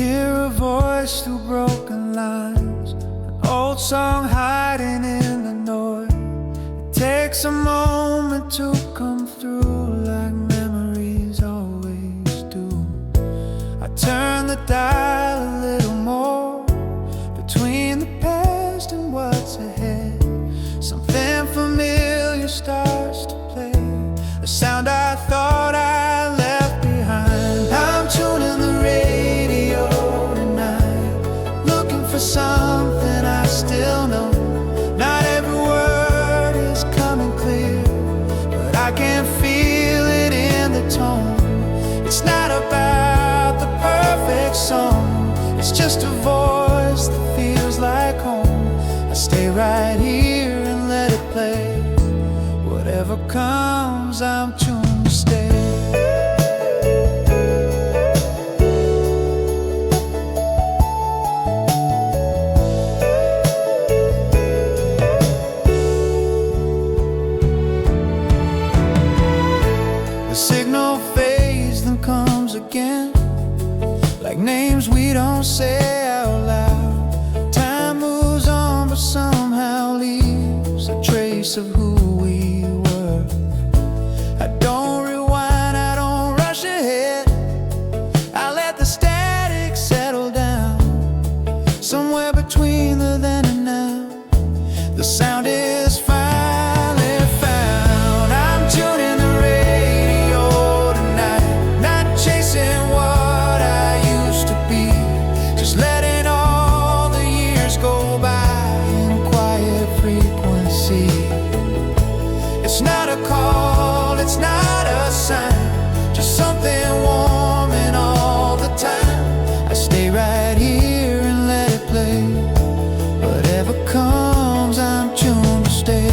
hear a voice through broken lines, an old song hiding in the noise. It takes a moment to come through like memories always do. I turn the dial a little more between the past and what's ahead. Something familiar starts to play, a sound I thought I left behind. I'm tuning the radio tonight, looking for something I still know. Not every word is coming clear, but I can feel it in the tone. It's not about the perfect song, it's just a voice that feels like home. I stay right here and let it play. Whatever comes, I'm tuned to stay. The signal fades, then comes again, like names we don't say out loud. Time moves on, but somehow leaves a trace of who we were. I don't rewind, I don't rush ahead, I let the static settle down. Somewhere between the then and now, the sound is finally found. I'm tuning the radio tonight, not chasing what I used to be, just letting all the years go by in quiet frequency. It's not a call, it's not a sign, just something warm and all the time. I stay right here and let it play. Whatever comes, I'm tuned to stay.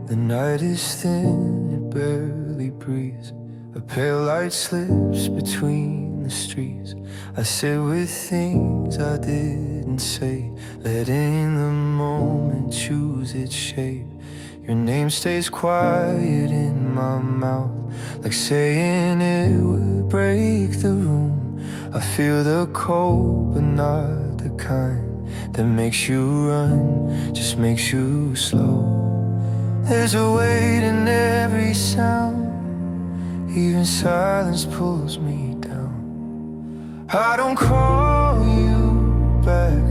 The night is thin, it barely breathes. A pale light slips between the streets. I sit with things I didn't say, letting the moment choose its shape. Your name stays quiet in my mouth, like saying it would break the room. I feel the cold, but not the kind that makes you run, just makes you slow. There's a weight in every sound, even silence pulls me down. I don't call you back,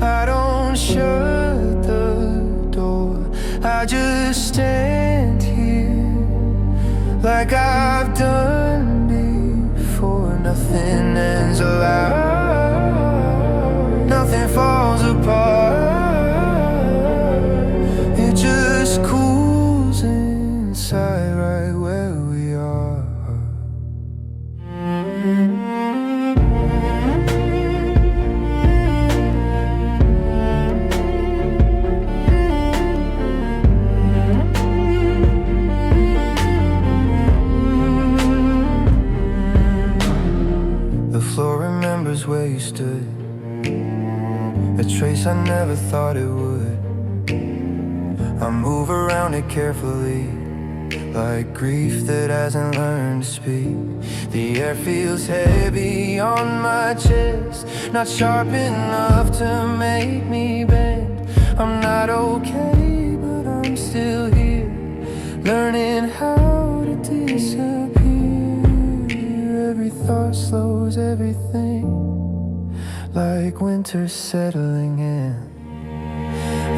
I don't shut the door. I just stand here like I've done before. Nothing ends alive, nothing falls apart. It just cools inside right where we are. The floor remembers where you stood, a trace I never thought it would. I move around it carefully, like grief that hasn't learned to speak. The air feels heavy on my chest, not sharp enough to make me bend. I'm not okay, but I'm still here, learning how to disappear. Every thought slows everything, like winter settling in.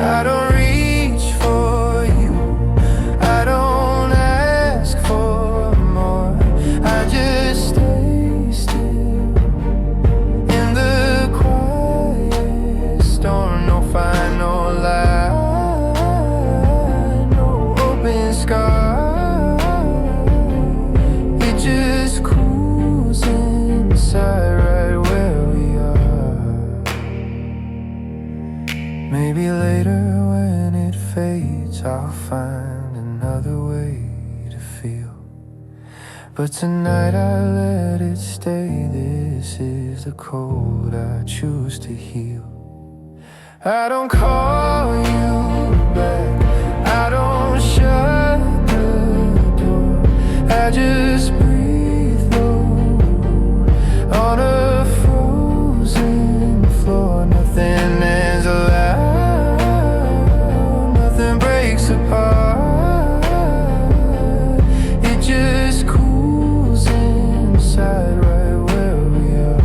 I don't reach for you, I don't ask for more, I just stay still in the quiet storm. No fight, no lie, no open scar. It just cools inside right where we are. Maybe later when it fades I'll find another way to feel, but tonight I let it stay. This is the cold I choose to heal. I don't call you back, I don't shut the door, I just breathe low on a frozen floor. Nothing is allowed, nothing breaks apart. It just cools inside right where we are.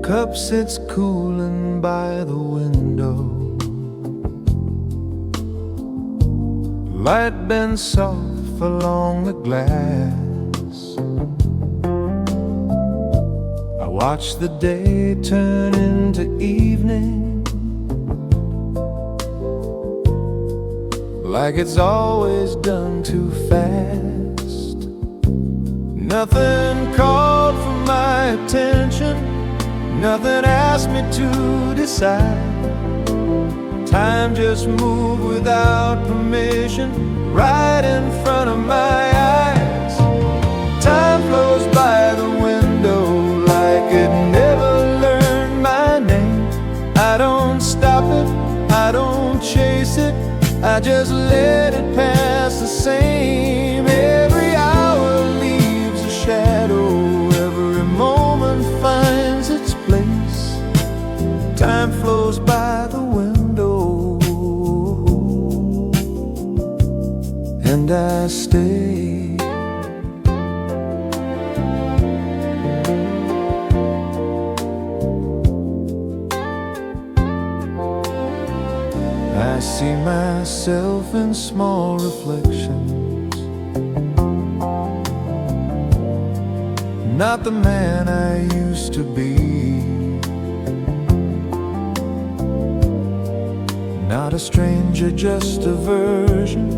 Cup sits cooling by the window, light bends soft along the glass. I watch the day turn into evening, like it's always done too fast. Nothing called for my attention, nothing asked me to decide. Time just moved without permission, right in front of my eyes. Time flows by the window like it never learned my name. I don't stop it, I don't chase it, I just let it pass the same. Every hour leaves a shadow, every moment finds its place. Time flows by the window, and I stay. I see myself in small reflections, not the man I used to be, not a stranger, just a version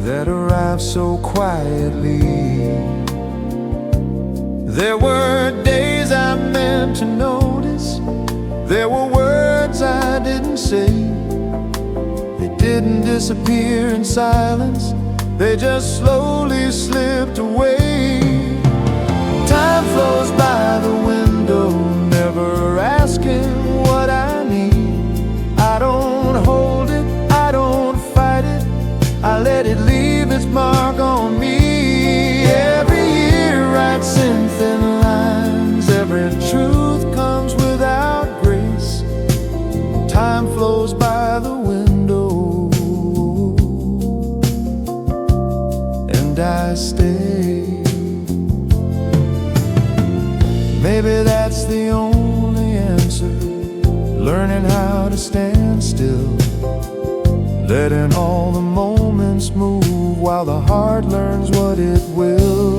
that arrived so quietly. There were days I meant to notice, there were words I didn't say. They didn't disappear in silence, they just slowly slipped away. Time flows by the window, never asking what I need. I don't hold it, I don't fight it, I let it leave its mark on me. Every year writes in thin lines, every truth comes without grace. Time flows by the window, and I stay. Maybe that's the only answer, learning how to stand still, letting all the moments move while the heart learns what it will.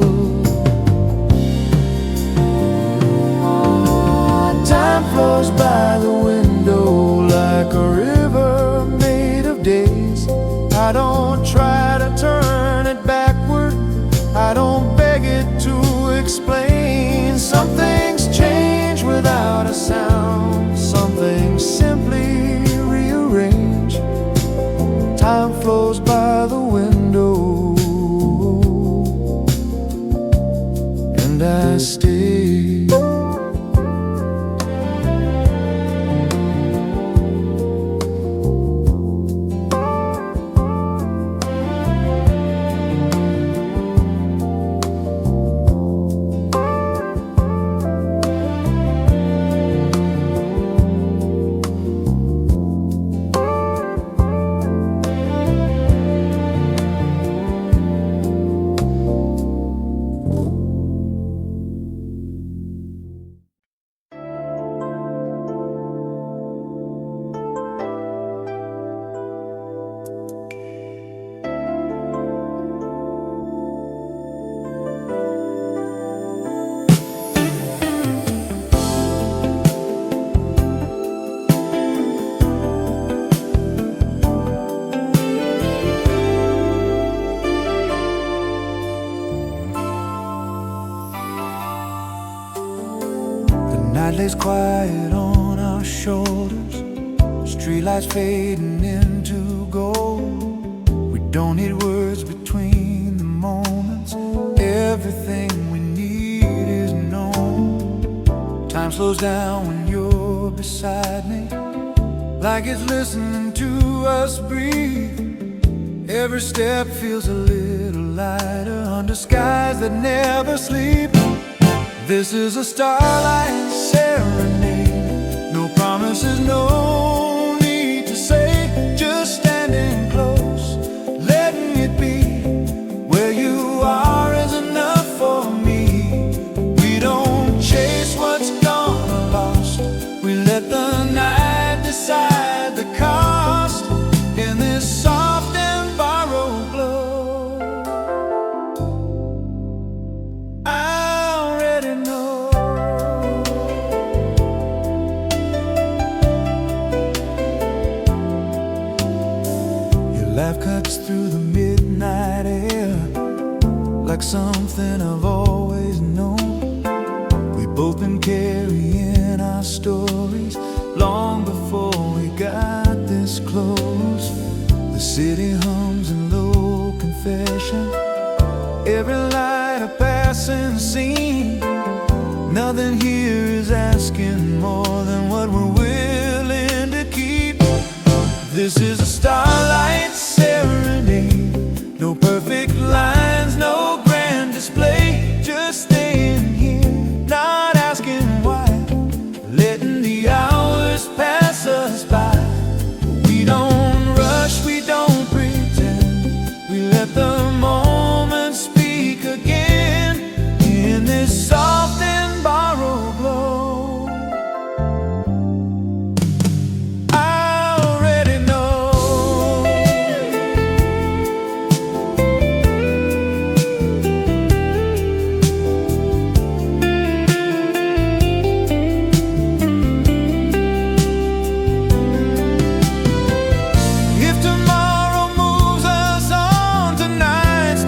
Time flows by the window like a river made of days. I don't try to turn it backward, I don't beg it to explain. Some things change without a sound, some things simply rearrange. Time flows by the window and I stay. Night lays quiet on our shoulders, streetlights fading into gold. We don't need words between the moments, everything we need is known. Time slows down when you're beside me, like it's listening to us breathe. Every step feels a little lighter under skies that never sleep. This is a starlight serenade, no promises, no need to say, just standing close, letting it be. Where you are is enough for me. We don't chase what's gone or lost, we let the night decide the cost. In this soft and borrowed glow, I already know. Your laugh cuts through the midnight air like something I've always known. We've both been carrying our stories long before we got this close. The city hums in low confession, every light a passing scene. Nothing here is asking more than what we're willing to keep. This is a starlight serenade, no perfect lines, no grand display, just staying here, not asking why, letting the hours pass us by. We don't rush, we don't pretend, we let the moment speak again. In this soft and borrowed glow, I already know. If tomorrow moves us on tonight's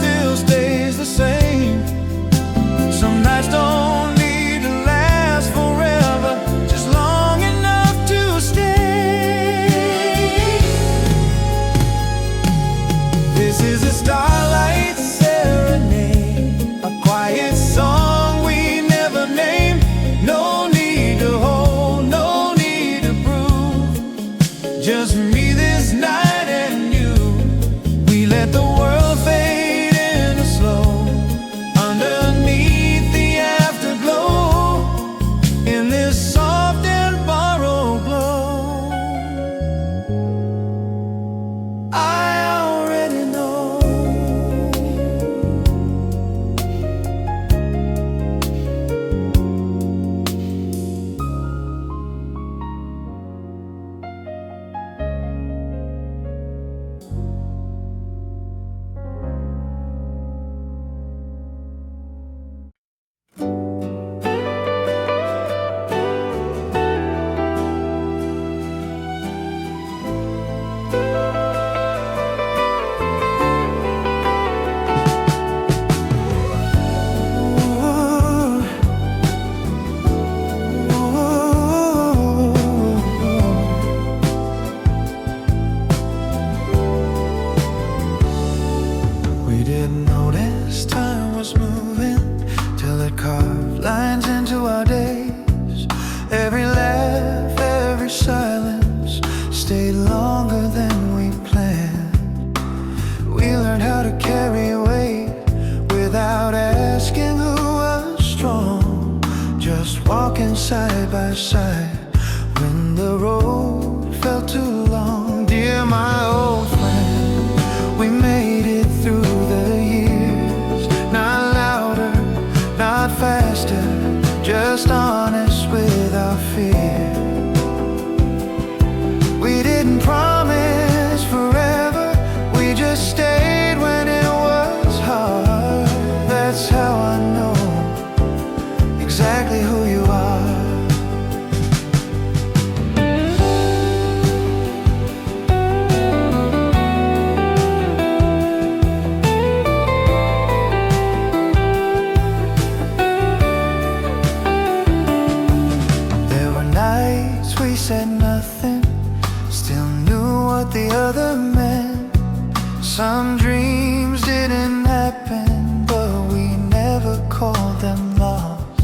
didn't notice time was moving till it carved lines into our days. Every laugh, every silence stayed longer than we planned. We learned how to carry weight without asking who was strong, just walking side by side when the road felt too long. Dear my old friend, we made it through the years. Not louder, not faster, just honest with our fear. We didn't promise forever, we just stayed when it was hard. That's how I know exactly who you are. We said nothing, still knew what the other meant. Some dreams didn't happen, but we never called them lost.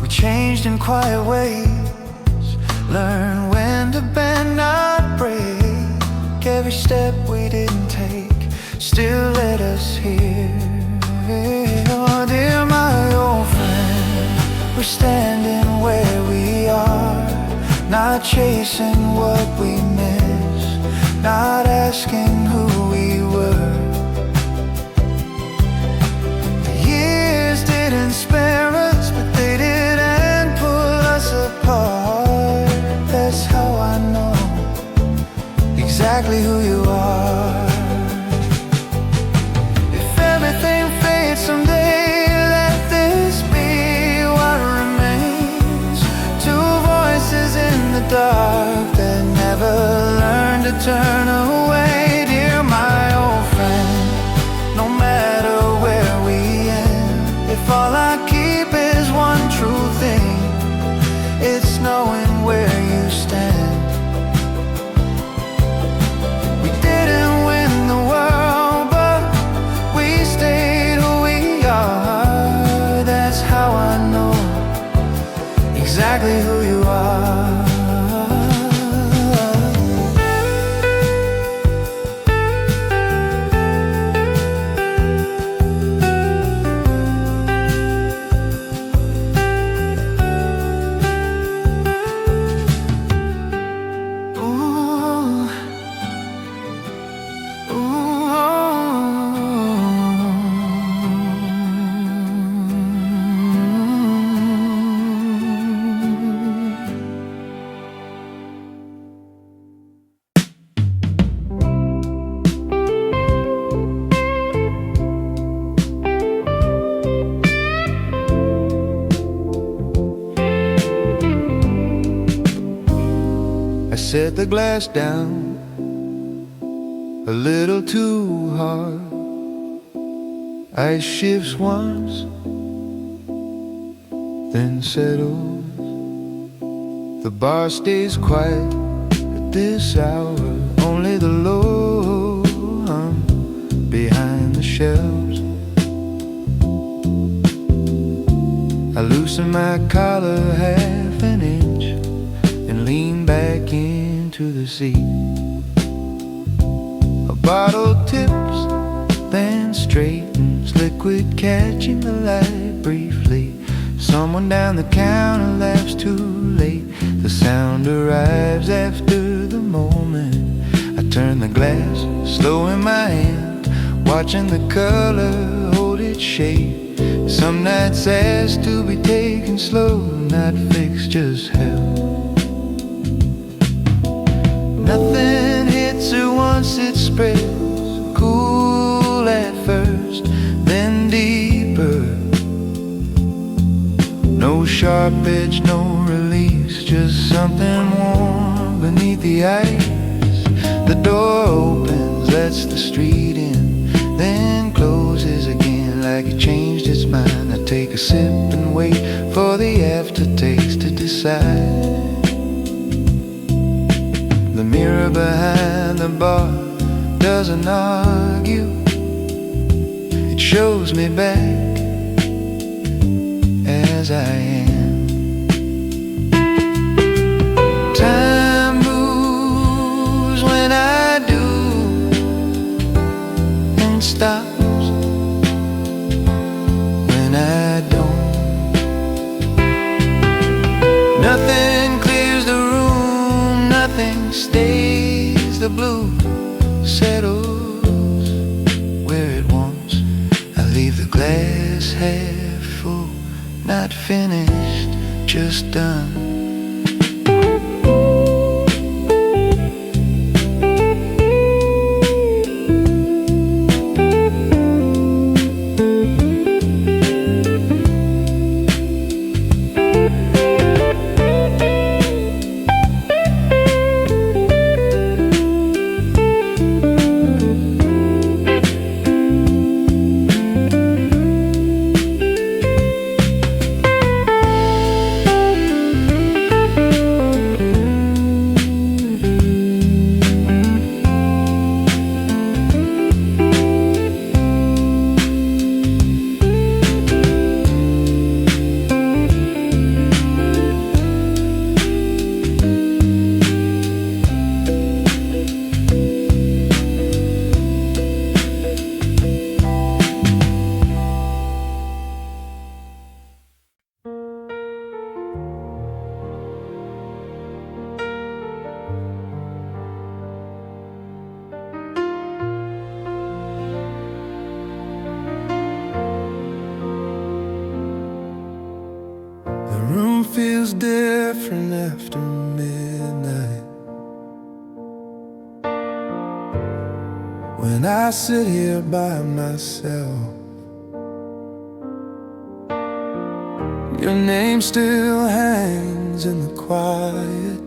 We changed in quiet ways, learned when to bend, not break. Every step we didn't take still led us here. Oh, dear my old friend, we're standing where we are, not chasing what we miss, not asking who we were. The years didn't spare us, but they didn't pull us apart. That's how I know exactly who you are. If everything fades someday, let this be what remains. Two voices in the dark that never learned to turn away. Dear my old friend, no matter where we end, if all I keep is one true thing, it's knowing where you stand. We didn't win the world, but we stayed who we are. That's how I know exactly who you are. Set the glass down a little too hard. Ice shifts once, then settles. The bar stays quiet at this hour. Only the low hum behind the shelves. I loosen my collar half an inch and lean back into the seat. A bottle tips, then straightens, liquid catching the light briefly. Someone down the counter laughs too late. The sound arrives after the moment. I turn the glass slow in my hand, watching the color hold its shape. Some nights ask to be taken slow, not fixed, just held. Nothing hits her once it spreads, cool at first, then deeper. No sharp edge, no release, just something warm beneath the ice. The door opens, lets the street in, then closes again like it changed its mind. I take a sip and wait for the aftertaste to decide. The mirror behind the bar doesn't argue. shows me back as I am. Time moves when I do and stops when I don't. Nothing clears the room, nothing stays. The blue settles where it wants. I leave the glass half full, not finished, just done. Feels different after midnight. When I sit here by myself, your name still hangs in the quiet,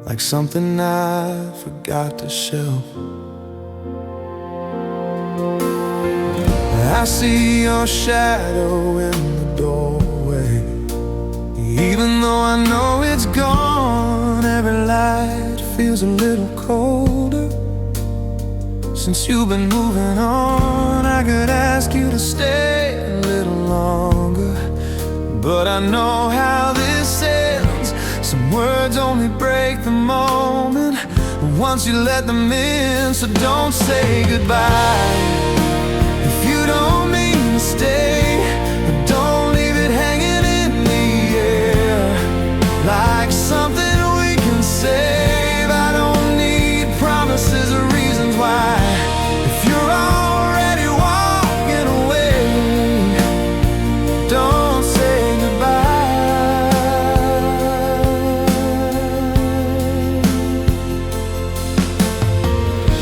like something I forgot to shelf. I see your shadow in the doorway. Even though I know it's gone, every light feels a little colder. Since you've been moving on, I could ask you to stay a little longer, but I know how this ends. Some words only break the moment once you let them in, so don't say goodbye. You don't mean to stay, but don't leave it hanging in the air like something we can save. I don't need promises or reasons why. If you're already walking away, don't say goodbye.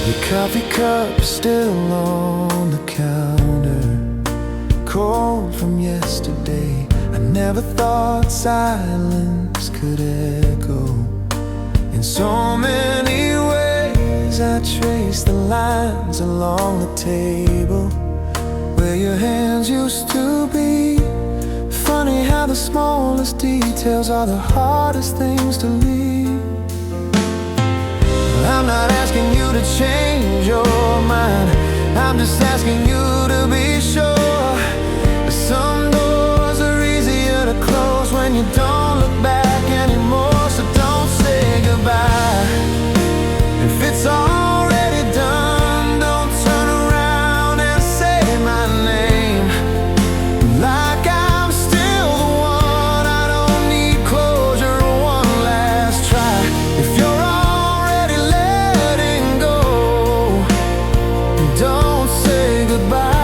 Your coffee cup still on the counter, cold from yesterday. I never thought silence could echo in so many ways. I trace the lines along the table where your hands used to be. Funny how the smallest details are the hardest things to leave. I'm not asking you to change your mind, I'm just asking you to be sure. Some doors are easier to close when you don't look back anymore. So don't say goodbye if it's already done. Don't turn around and say my name like I'm still the one. I don't need closure or one last try. If you're already letting go, don't say goodbye.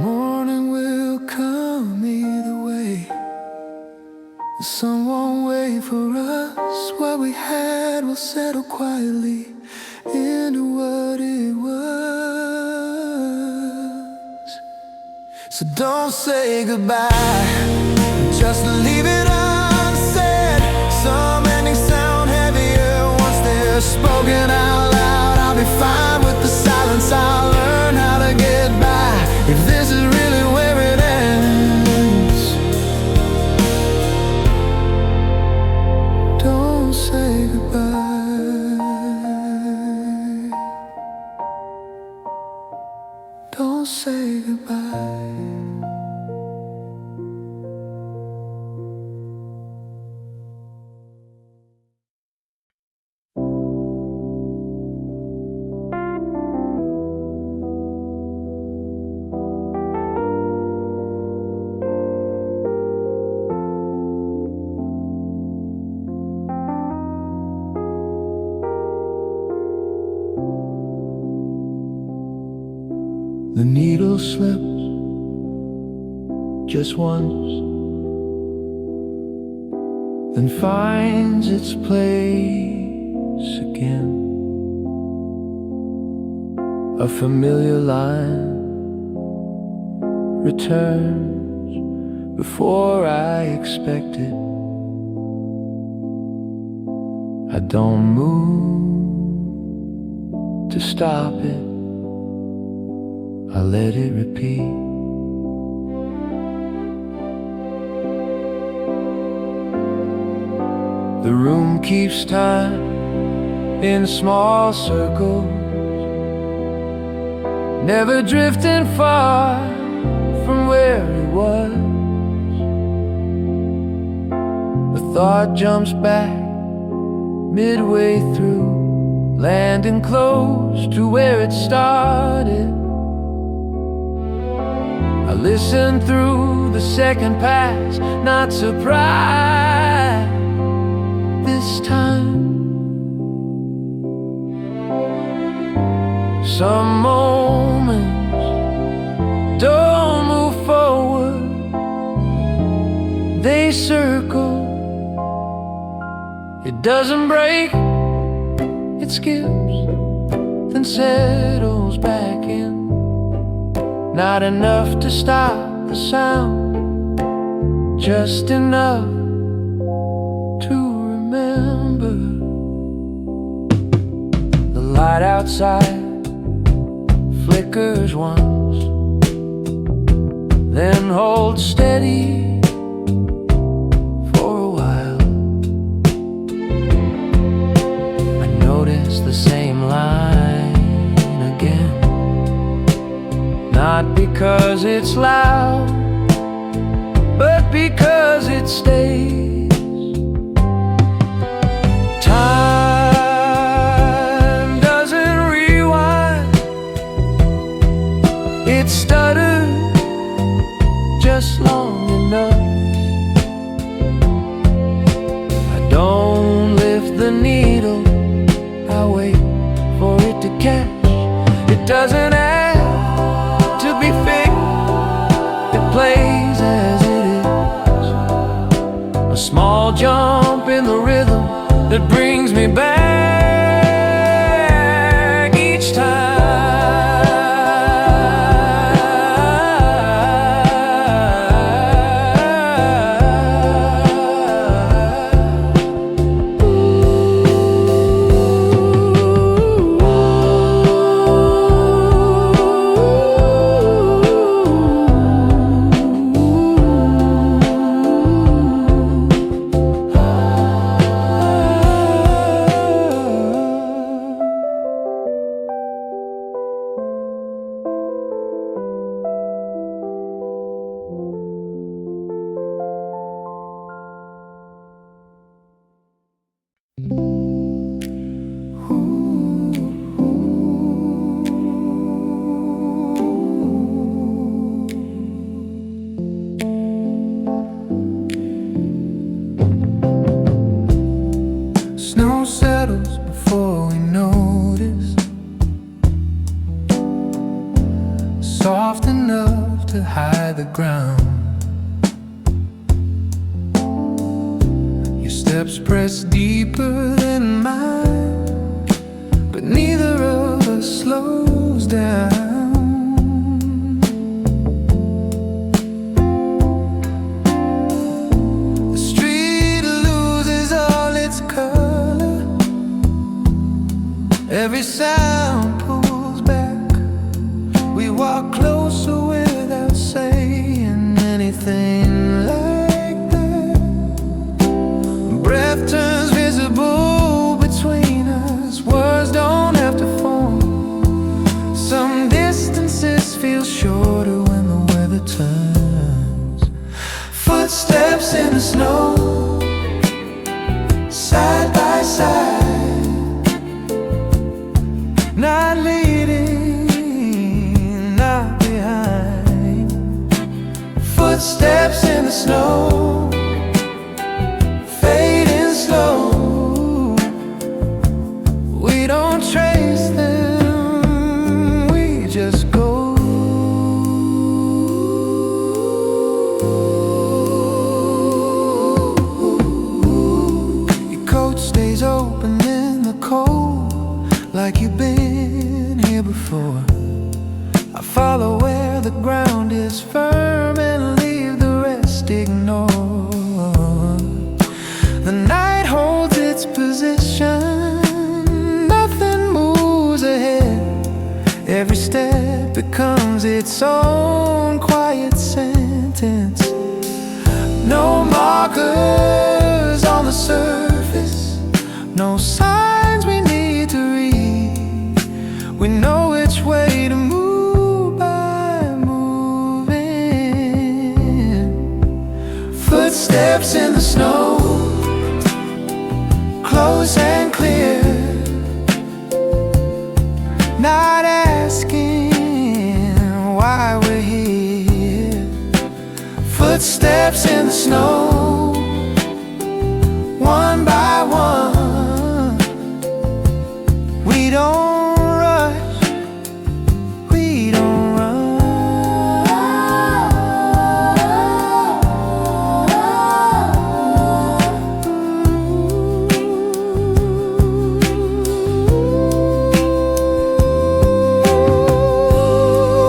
Morning will come either way. The sun won't wait for us. What we had will settle quietly into what it was. So don't say goodbye, just leave it unsaid. Some endings say goodbye. The needle slips just once, then finds its place again. A familiar line returns before I expect it. I don't move to stop it, I let it repeat. The room keeps time in small circles, never drifting far from where it was. A thought jumps back midway through, landing close to where it started. I listen through the second pass, not surprised this time. Some moments don't move forward, they circle. It doesn't break, it skips, then settles back in. Not enough to stop the sound, just enough to remember. The light outside flickers once, then holds steady for a while. I notice the same line again, not because it's loud, but because it stays. Time doesn't rewind, it stutters just long enough. I don't lift the needle, I wait for it to catch. It doesn't plays as it is, a small jump in the rhythm that brings me back each time. Snow settles before we notice, soft enough to hide the ground. Your steps press deeper than mine, but neither of us slows down. Every sound pulls back. We walk closer without saying anything like that. Breath turns visible between us. Words don't have to form. Someday the snow, side by side, not leading, not behind. Footsteps in the snow, fading slow. We don't trace them, we just go. Your coat stays open in the cold, like you've been here before. I follow where the ground is firm and leave the rest ignored. The night holds its position, nothing moves ahead. Every step becomes its own quiet sentence. No markers on the surface, no signs we need to read. We know which way to move by moving. Footsteps in the snow, close and clear, not asking why we're here. Footsteps in the snow, one by one. We don't rush, we don't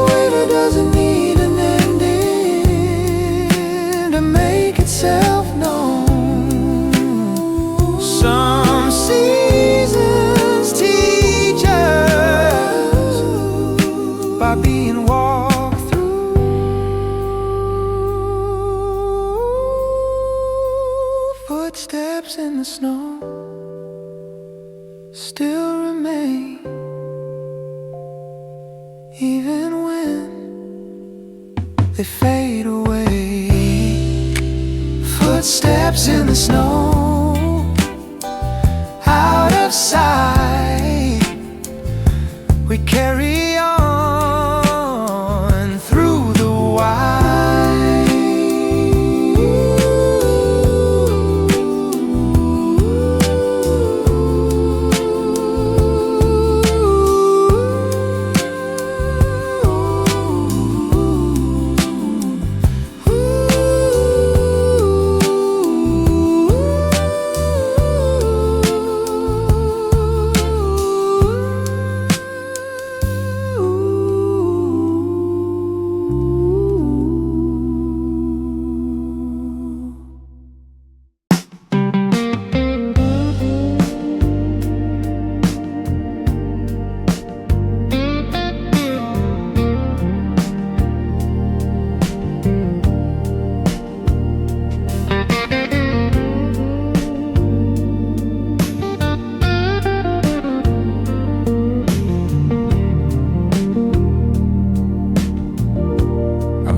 Winter doesn't need an ending to make itself known. Some seasons teach us by being walked through. Footsteps in the snow still remain, even when they fade away. Footsteps in the snow, out of sight. We carry on through the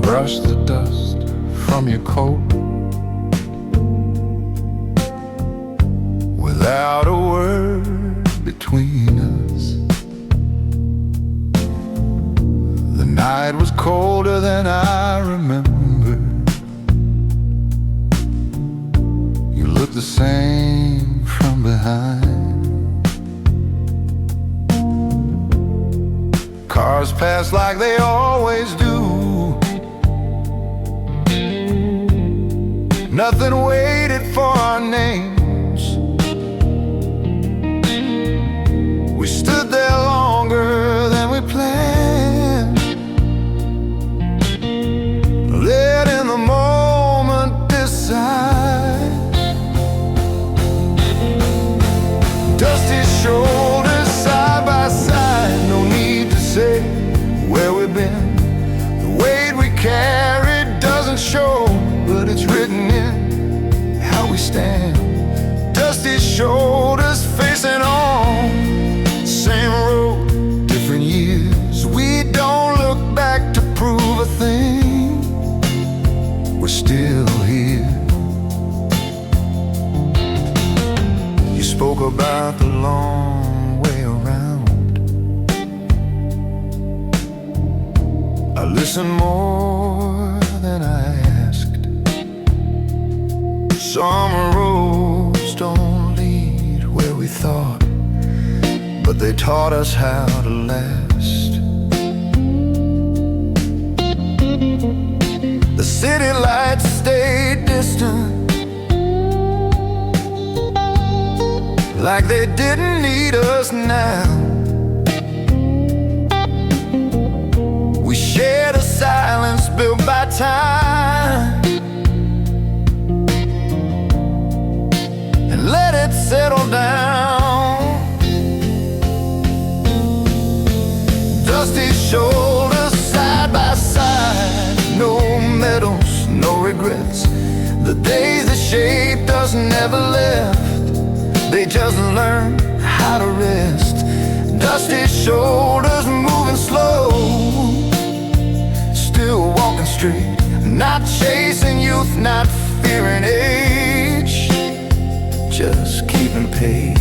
brush the dust from your coat without a word between us. The night was colder than I remember. You look the same from behind. Cars pass like they always do. Nothing waited for our names. We stood there longer than we planned, letting the moment decide. Dusty shoulders side by side, no need to say where we've been. The weight we carried doesn't show, but it's written in how we stand. Dusty shoulders facing on, same road, different years. We don't look back to prove a thing. We're still here. about the long way around. I listened more than I asked. Some roads don't lead where we thought, but they taught us how to last. The city lights stayed distant, like they didn't need us now. We shared a silence built by time and let it settle down. Dusty shoulders side by side, no medals, no regrets. The days that shaped us never left, they just learned how to rest. Dusty shoulders moving slow, still walking straight, not chasing youth, not fearing age, just keeping pace.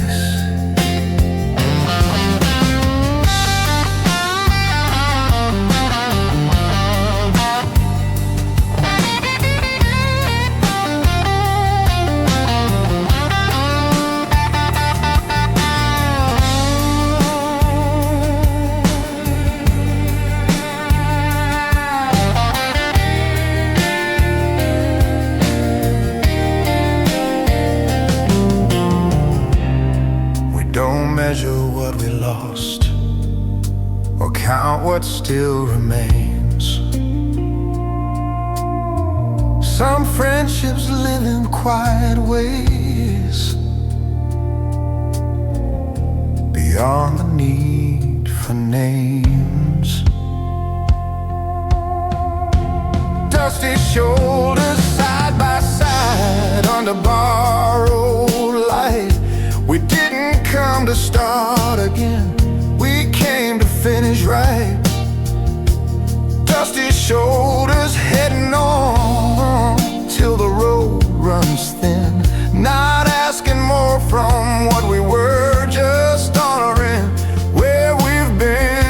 Measure what we lost or count what still remains. Some friendships live in quiet ways, beyond the need for names. Dusty shoulders side by side under borrowed light. We didn't come to start again, we came to finish right. Dusty shoulders heading on till the road runs thin, not asking more from what we were, just honoring where we've been.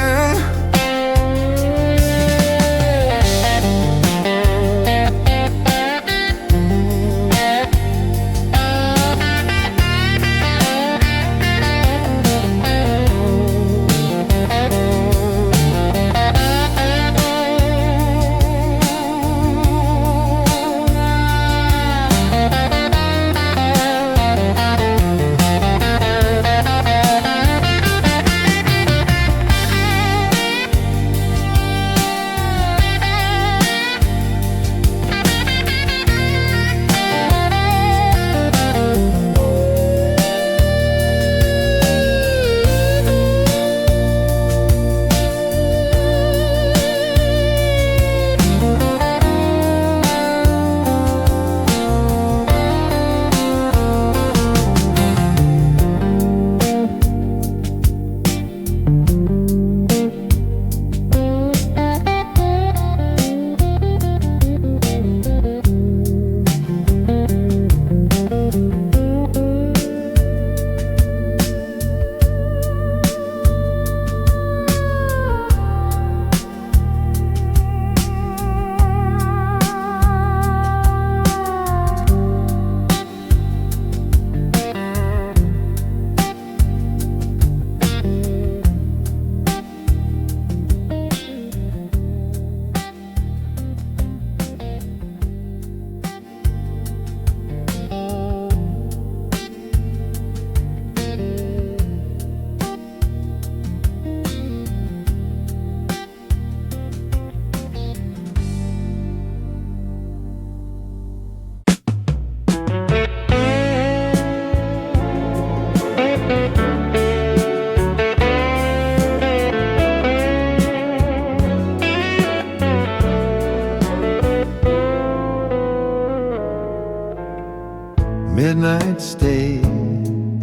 Midnight stay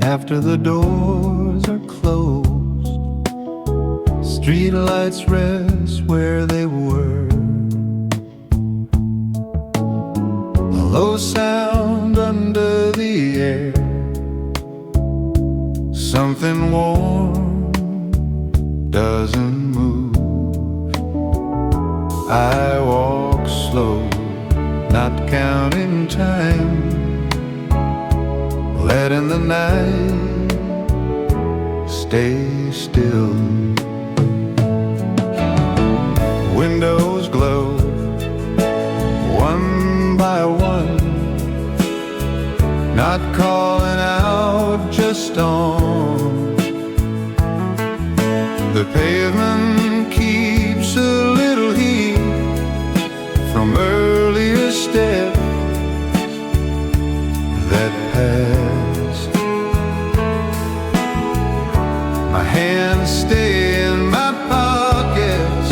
after the doors are closed. Streetlights rest where they were. A low sound under the air. Something warm doesn't move. I walk slow, not counting time, letting the night stay still. Windows glow one by one, not calling out, just on. The pavement keeps a little heat from earlier steps that passed. My hands stay in my pockets,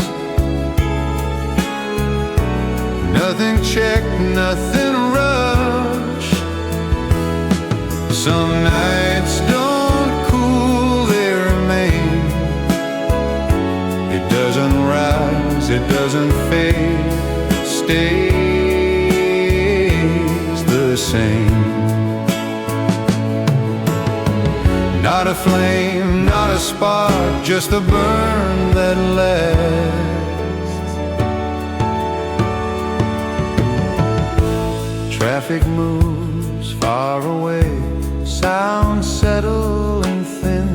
nothing checked, nothing rushed. Some nights don't cool, they remain. It doesn't rise, it doesn't fade, stays the same. Not a flame, not a spark, just a burn that lasts. Traffic moves far away, sounds settle and thin.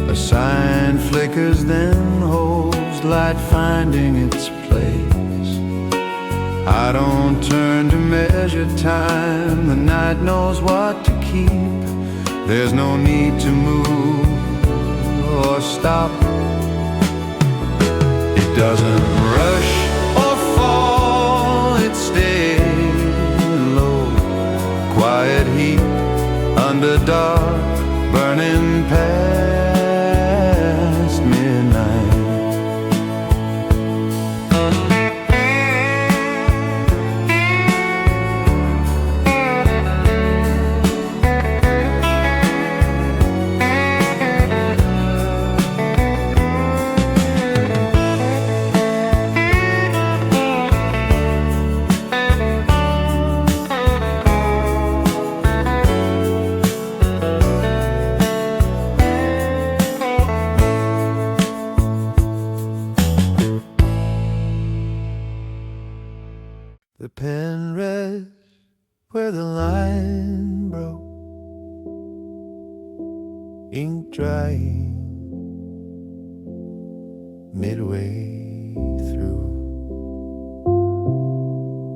A sign flickers, then holds light, finding its place. I don't turn to measure time, the night knows what to keep. There's no need to move or stop. It doesn't rush or fall, it stays low. Quiet heat under dark, burning past midnight. The pen rests where the line broke, ink drying midway through.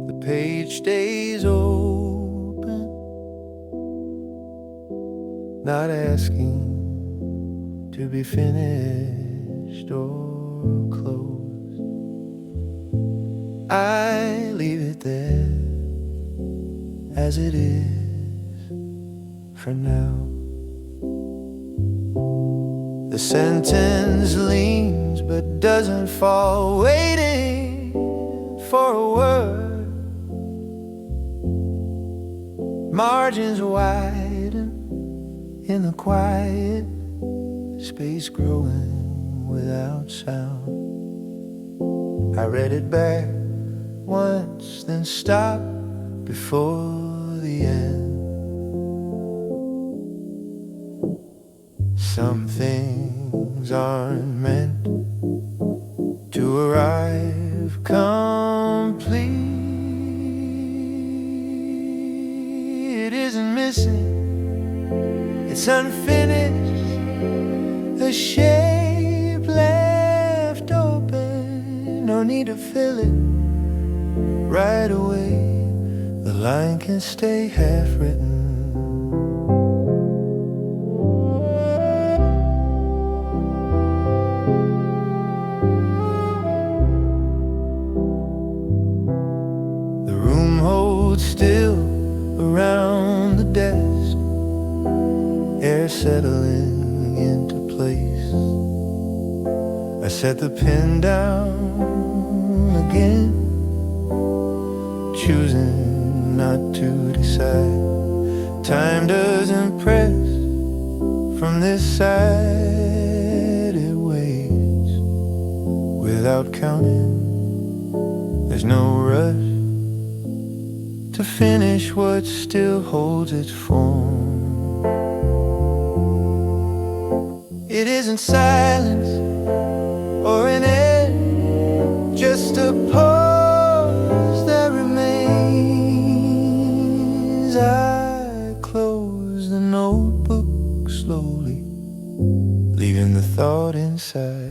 The page stays open, not asking to be finished or closed. I leave it there as it is for now. The sentence leans but doesn't fall, waiting for a word. Margins widen in the quiet, space growing without sound. I read it back once, then stopped before the end. Some things aren't meant to arrive complete. It isn't missing, it's unfinished, a shape left open. No need to fill it right away, the line can stay half written. The room holds still around the desk, air settling into place. I set the pen down again, choosing not to decide. Time doesn't press from this side, it waits without counting. There's no rush to finish what still holds its form. it isn't silence or an end, just a pause that remains. I close the notebook slowly, leaving the thought inside.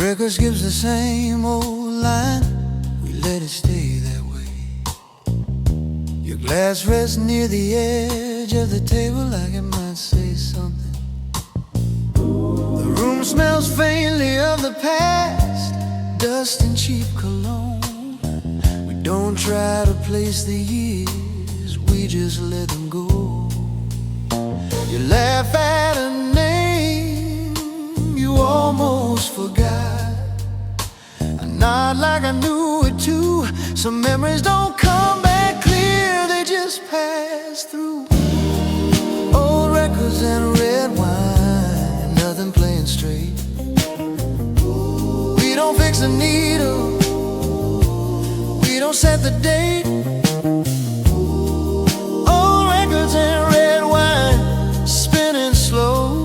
Records gives the same old line, we let it stay that way. Your glass rests near the edge of the table like it might say something. The room smells faintly of the past, dust and cheap cologne. We don't try to place the years, we just let them go. You laugh at a name you almost forgot. Not like I knew it too. Some memories don't come back clear, they just pass through. Old records and red wine, nothing playing straight. We don't fix the needle, we don't set the date. Old records and red wine, spinning slow.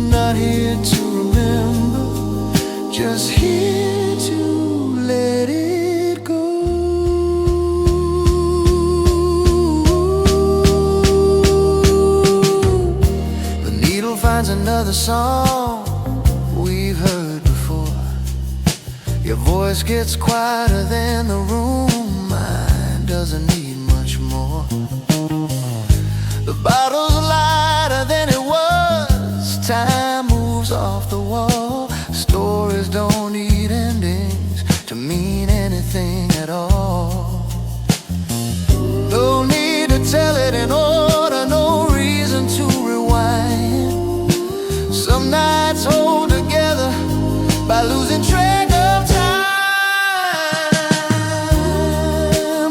Not here to remember, just here let it go. The needle finds another song we've heard before. Your voice gets quieter than the room, mine doesn't need much more. The bottle's lighter than it was, time moves off the wall. Stories don't need endings to mean anything at all. No need to tell it in order, no reason to rewind. Some nights hold together by losing track of time.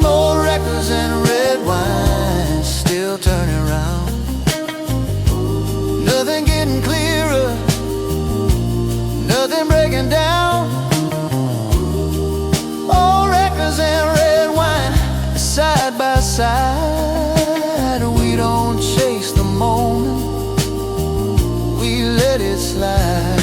Old records and red wine still turning around. Nothing getting clearer, nothing breaking down. Side by side, we don't chase the moment, we let it slide.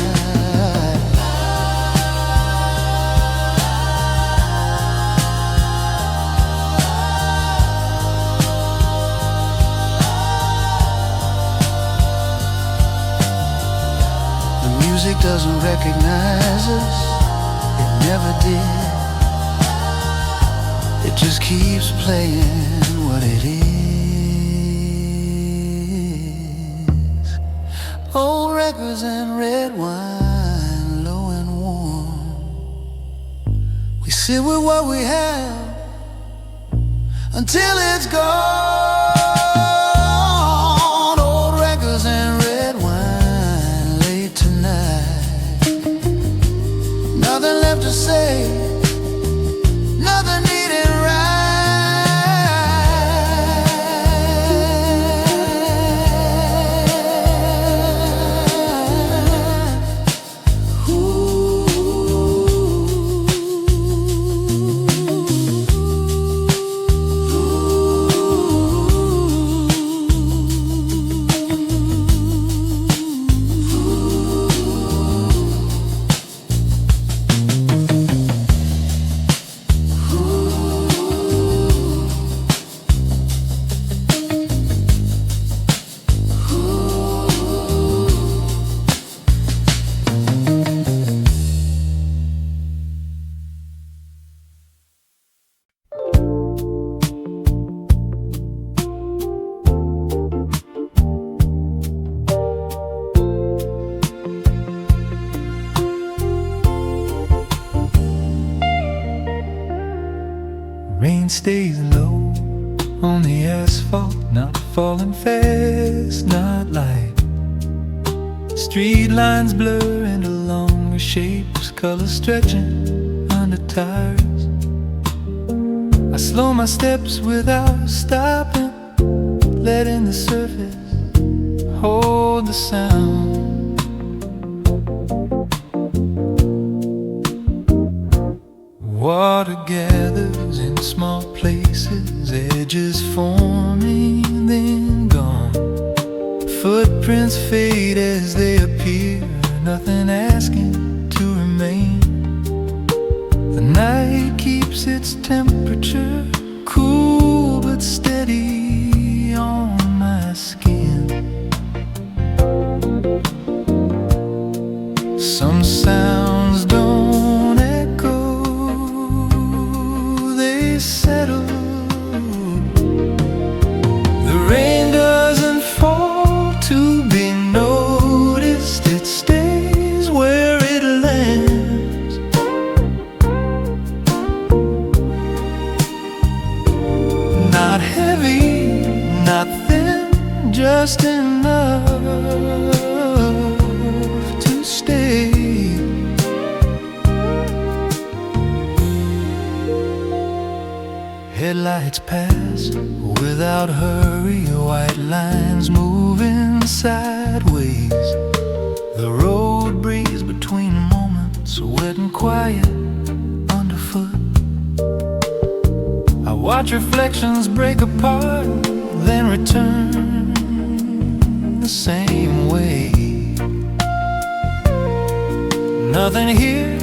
The music doesn't recognize us, it never did. It just keeps playing what it is. Old records and red wine, low and warm. We sit with what we have until it's gone. Old records and red wine, late tonight. Nothing left to say, nothing needed right. stays low on the asphalt, not falling fast, not light. Street lines blur into longer shapes, colors stretching under tires. I slow my steps without stopping, letting the surface hold the sound. Water gathers in small places, edges forming, then gone. Footprints fade as they appear, nothing asking to remain. The night keeps its temperature cool but steady on my skin. Some sounds don't echo, they settle. The rain doesn't fall to be noticed, it stays where it lands. Not heavy, not thin, just enough to stay. Headlights pass without hurry, white lines moving sideways. The road breeze between moments, wet and quiet underfoot. I watch reflections break apart, then return the same way. Nothing here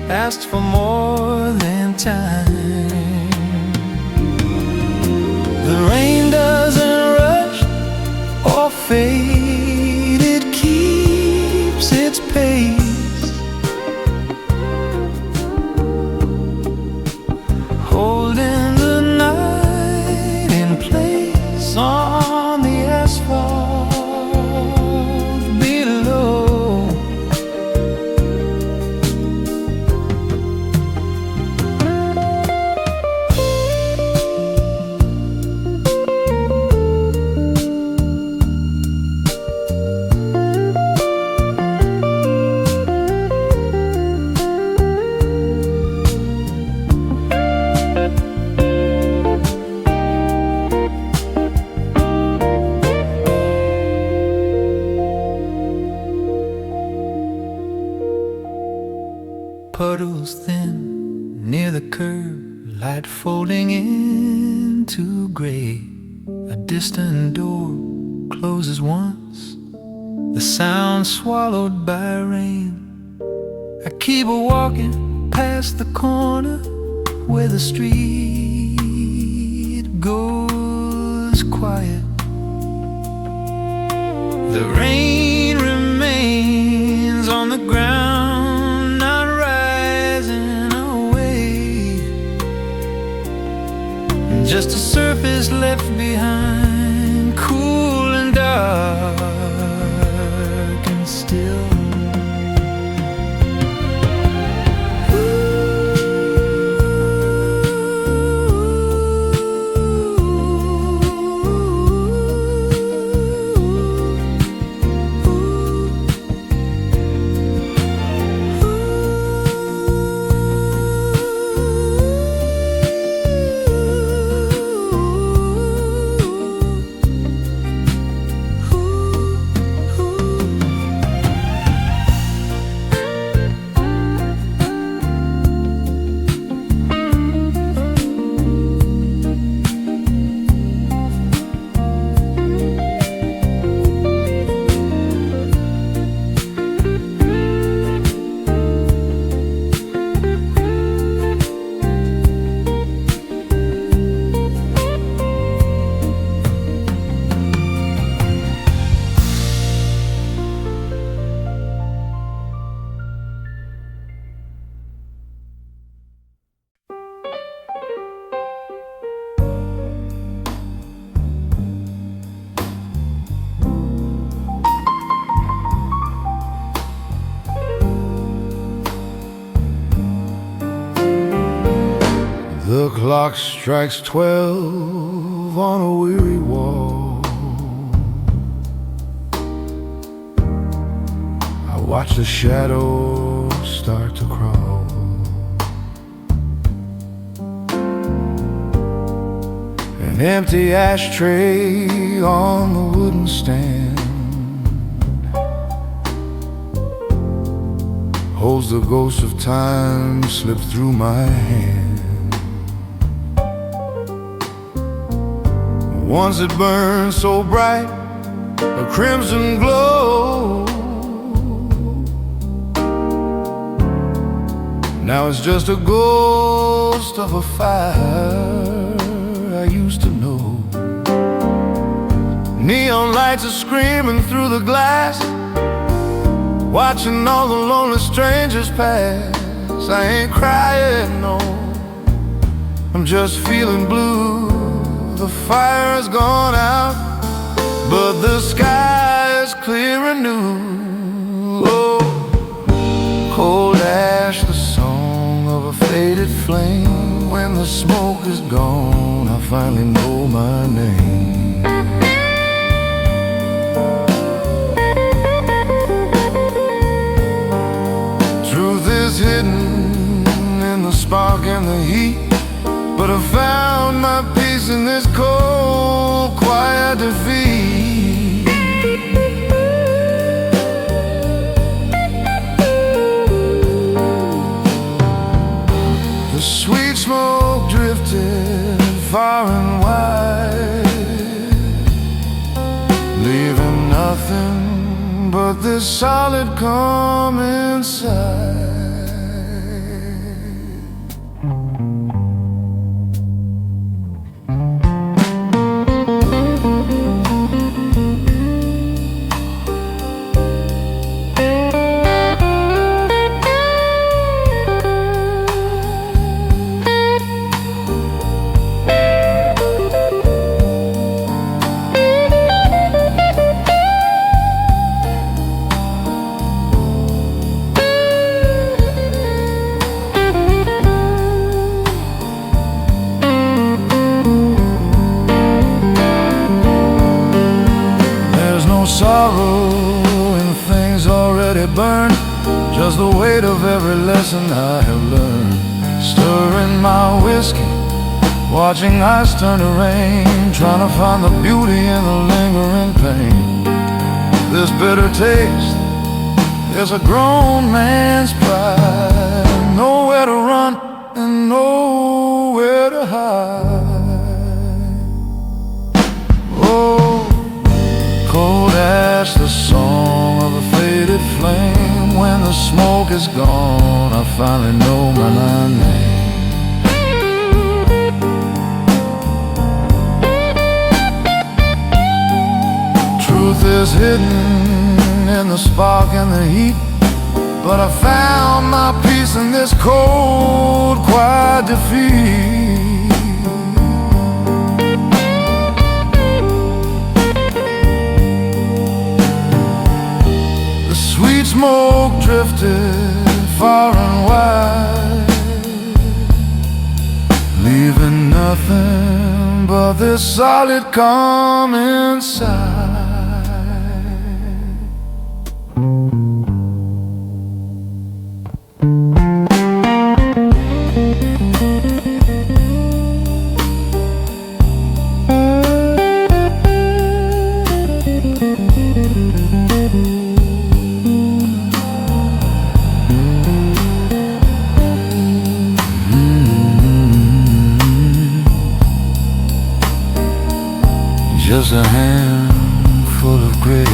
asks for more than time. The rain doesn't rush or fade, it keeps its pace, holding the night in place on the asphalt below. Puddles thin near the curb, light folding into gray. A distant door closes once, the sound swallowed by rain. I keep walking past the corner where the street goes quiet. The rain remains on the ground, not rising away. Just a surface left behind, cool and dark and still. The clock strikes 12 on a weary wall. I watch the shadows start to crawl. An empty ashtray on the wooden stand holds the ghost of time slip through my hand. Once it burned so bright, a crimson glow. Now it's just a ghost of a fire I used to know. Neon lights are screaming through the glass, watching all the lonely strangers pass. I ain't crying, no, I'm just feeling blue. The fire's gone out, but the sky is clear and new. Oh, cold ash, the song of a faded flame. When the smoke is gone, I finally know my name. Truth is hidden in the spark and the heat, but I found my peace in this cold, quiet defeat. The sweet smoke drifted far and wide, leaving nothing but this solid calm inside. Sorrow in things already burned, just the weight of every lesson I have learned. Stirring my whiskey, watching ice turn to rain, trying to find the beauty in the lingering pain. This bitter taste is a grown man's pride, nowhere to run and nowhere to hide. Oh, cold ash, the song of a faded flame. When the smoke is gone, I finally know my name. Truth is hidden in the spark and the heat, but I found my peace in this cold, quiet defeat. Sweet smoke drifted far and wide, leaving nothing but this solid calm inside. Just a handful of gray.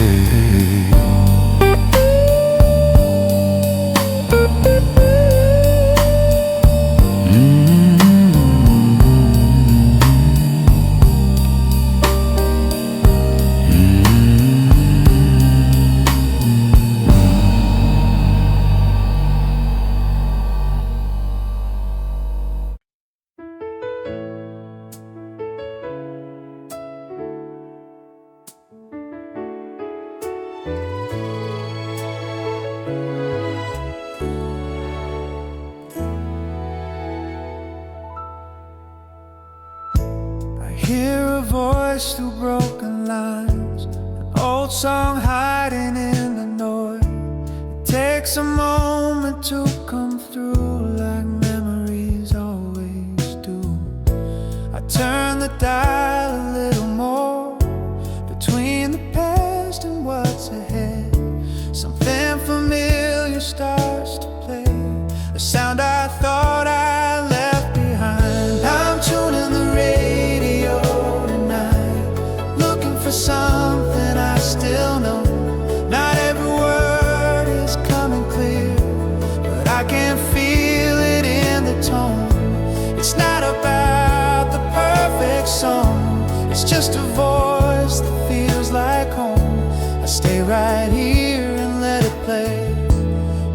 voice through broken lines, an old song hiding in the noise. It takes a moment to come through like memories always do. I turn the dial a little more between the past and what's ahead. Something familiar starts to play, a sound I thought I left behind. I'm tuning the radio tonight, looking for something I still know. Not every word is coming clear, but I can feel it in the tone. It's not about the perfect song, it's just a voice that feels like home. I stay right here and let it play.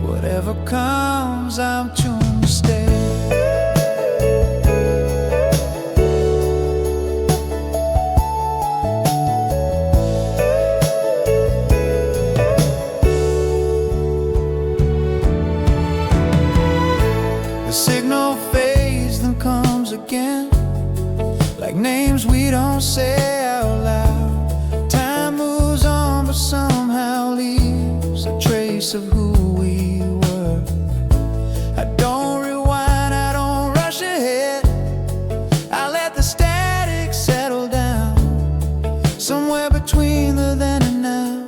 Whatever comes, I'm tuned to stay. The signal fades, then comes again, like names we don't say out loud. Time moves on, but somehow leaves a trace of who we were. I don't rewind, I don't rush ahead, I let the static settle down. Somewhere between the then and now,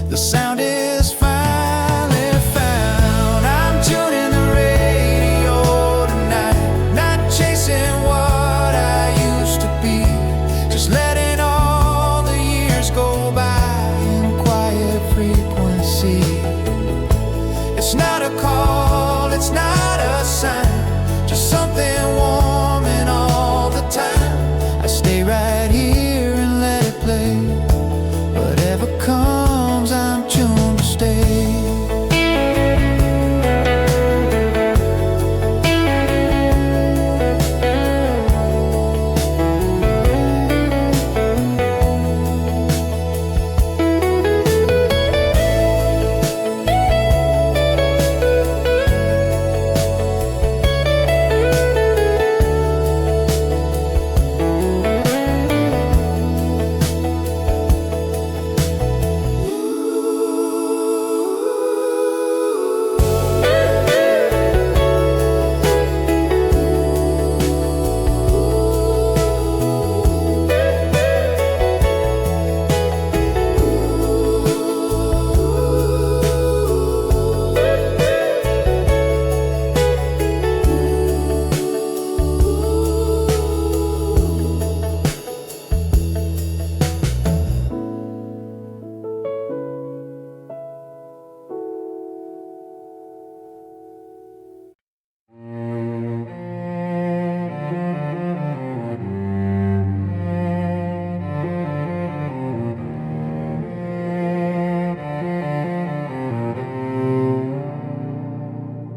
the sound is finally found. I'm tuning the radio tonight, not chasing what I used to be, just letting all the years go by in quiet frequency. It's not a call, it's not a sign, just something warm and all the time. I stay right here and let it play. Whatever comes, I'm tuned to stay.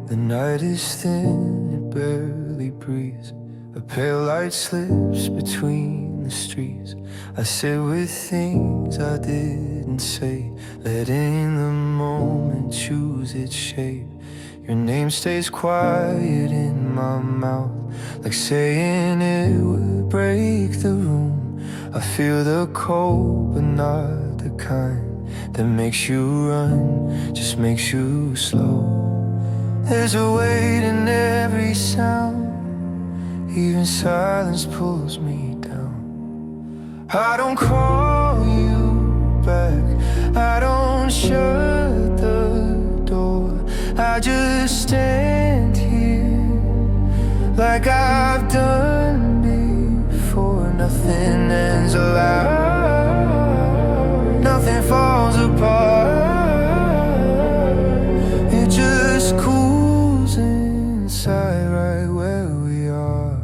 The night is thin, it barely breathes. A pale light slips between the streets. I sit with things I didn't say, letting the moment choose its shape. Your name stays quiet in my mouth, like saying it would break the room. I feel the cold, but not the kind that makes you run, just makes you slow. There's a weight in every sound, even silence pulls me down. I don't call you back, I don't shut the door. I just stand here like I've done before. Nothing ends alive, nothing falls apart. It just cools inside right where we are.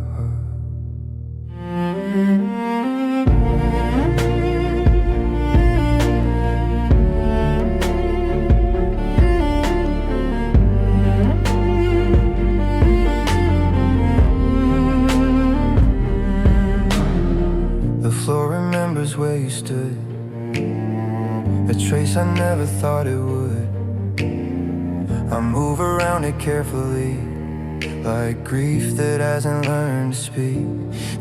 The floor remembers where you stood, a trace I never thought it would. I move around it carefully, like grief that hasn't learned to speak.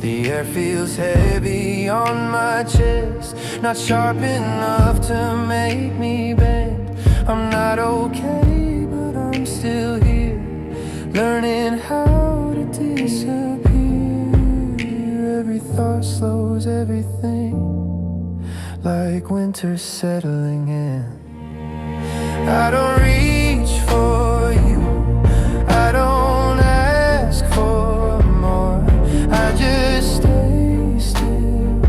The air feels heavy on my chest, not sharp enough to make me bend. I'm not okay, but I'm still here, learning how to disappear. Every thought slows everything, like winter settling in. I don't reach for you, I don't ask for more, I just stay still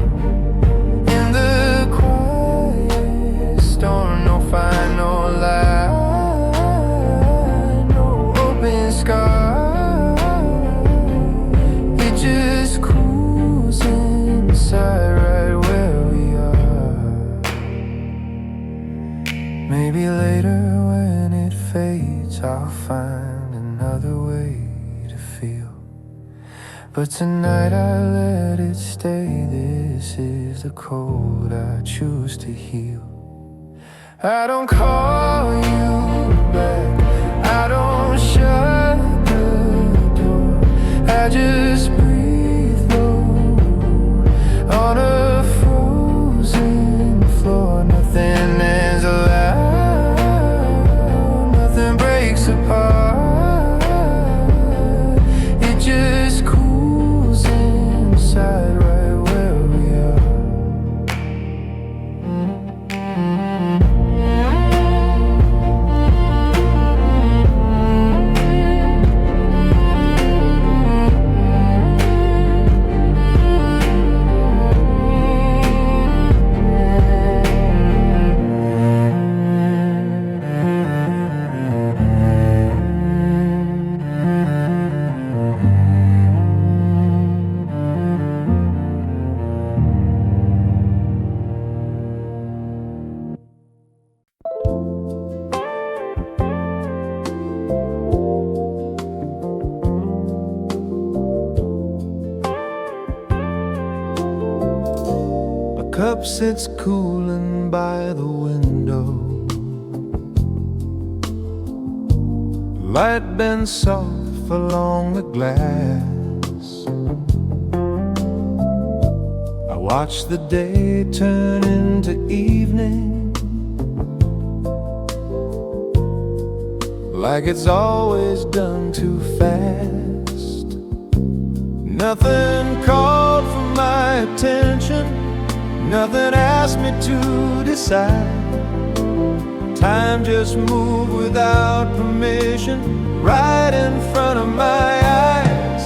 in the quiet storm. No fight, no lie, no open sky. It just cools inside right where we are. Maybe later when it fades I'll find another way to feel, but tonight I let it stay. This is the cold I choose to heal. I don't call you back, I don't shut the door, I just breathe low on a frozen floor. Nothing is allowed, nothing breaks apart. It just cools inside right where we are. Cup sits cooling by the window, light bends soft along the glass. I watch the day turn into evening, like it's always done too fast. Nothing called for my attention, nothing asked me to decide. Time just moved without permission, right in front of my eyes.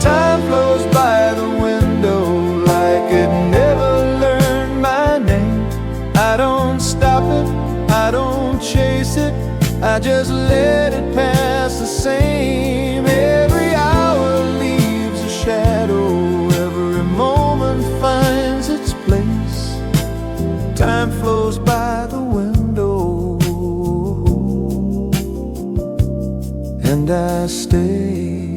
Time flows by the window like it never learned my name. I don't stop it, I don't chase it, I just let it pass the same. Every hour leaves a shadow, every moment finds its place. Time flows by the window, and I stay.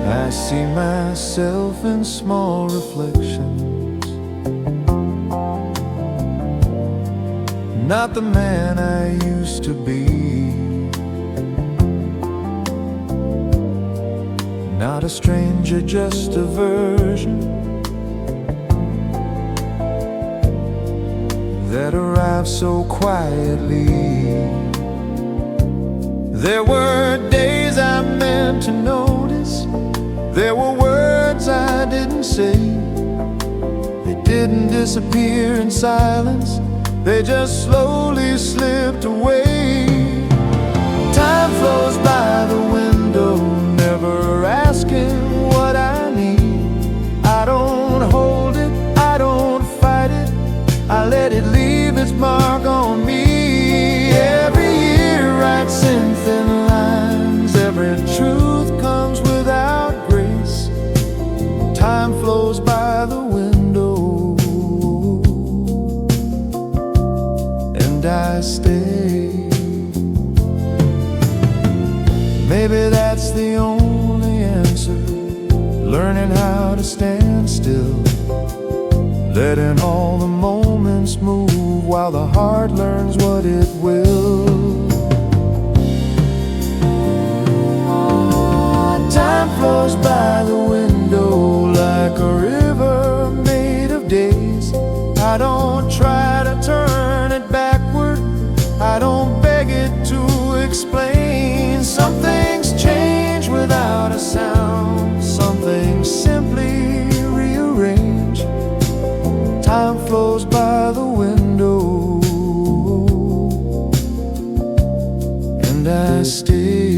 I see myself in small reflections, not the man I used to be, not a stranger, just a version that arrived so quietly. There were days I meant to notice, there were words I didn't say. They didn't disappear in silence, they just slowly slipped away. Time flows by the window, never asking what I need. I don't hold it, I don't fight it, I let it leave its mark on me. Every year writes in thin lines, every truth comes without grace. Time flows by the window, and I stay. Maybe that's the only answer, learning how to stand still, letting all the moments move while the heart learns what it will. Time flows by the window like a river made of days. I don't try to turn it backward, I don't beg it to explain. Some things change without a sound, some things simply rearrange. Time flows by the window and I stay.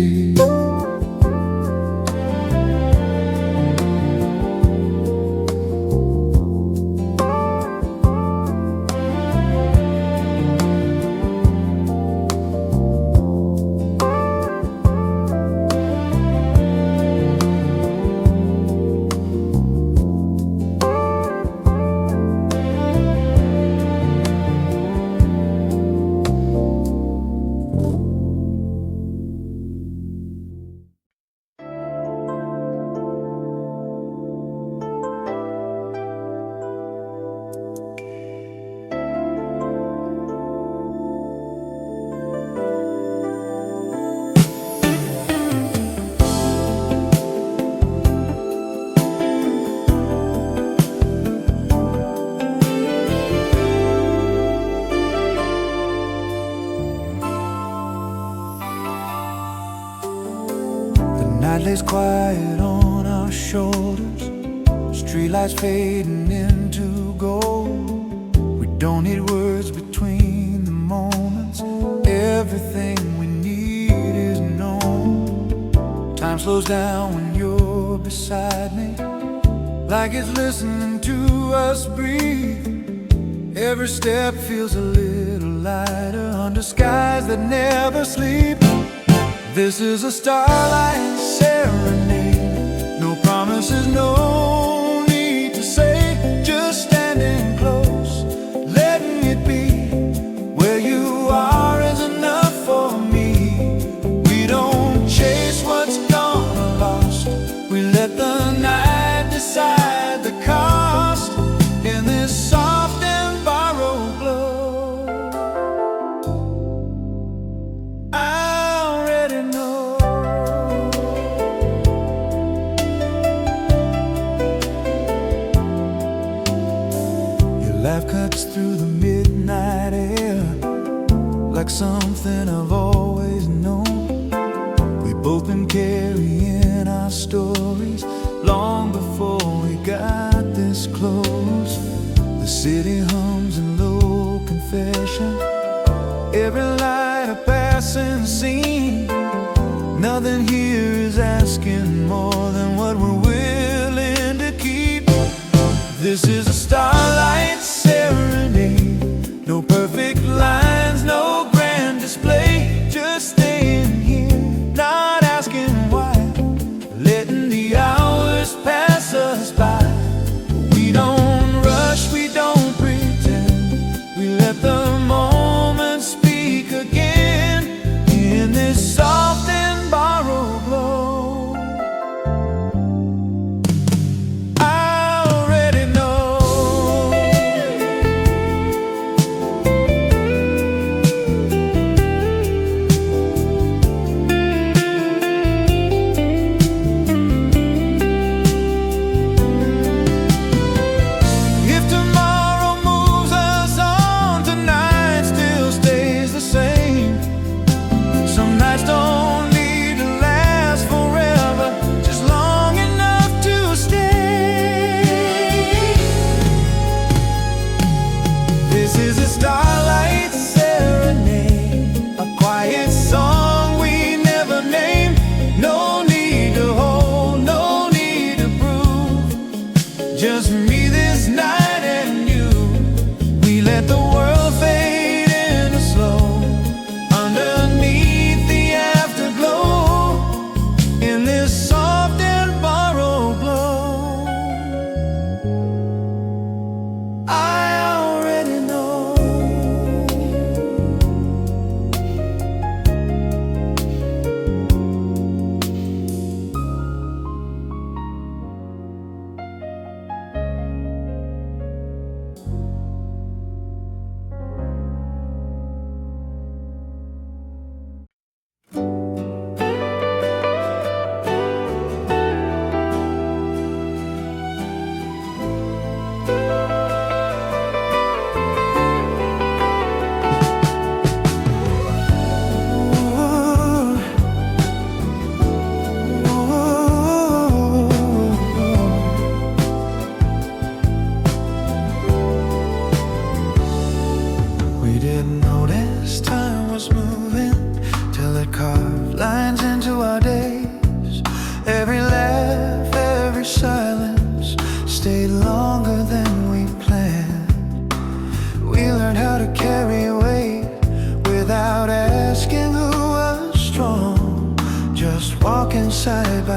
Night lays quiet on our shoulders, streetlights fading into gold. We don't need words between the moments, everything we need is known. Time slows down when you're beside me, like it's listening to us breathe. Every step feels a little lighter under skies that never sleep. This is a starlight serenade, no promises, no need to say, just standing close, letting it be. Where you are is enough for me. We don't chase what's gone or lost, we let the night decide the cost. In this soft and borrowed glow, I already know. Your laugh cuts through the midnight air like something I've always known. We've both been carrying our stories long before we got this close. The city hums in low confession, every light a passing scene. Nothing here is asking more than what we're willing to keep. This is a starlight serenade, no perfect lines, no grand display, just staying here, not asking why, letting the hours pass us by. We don't rush, we don't pretend, we let the moment speak again. In this soft and borrowed glow, I already know.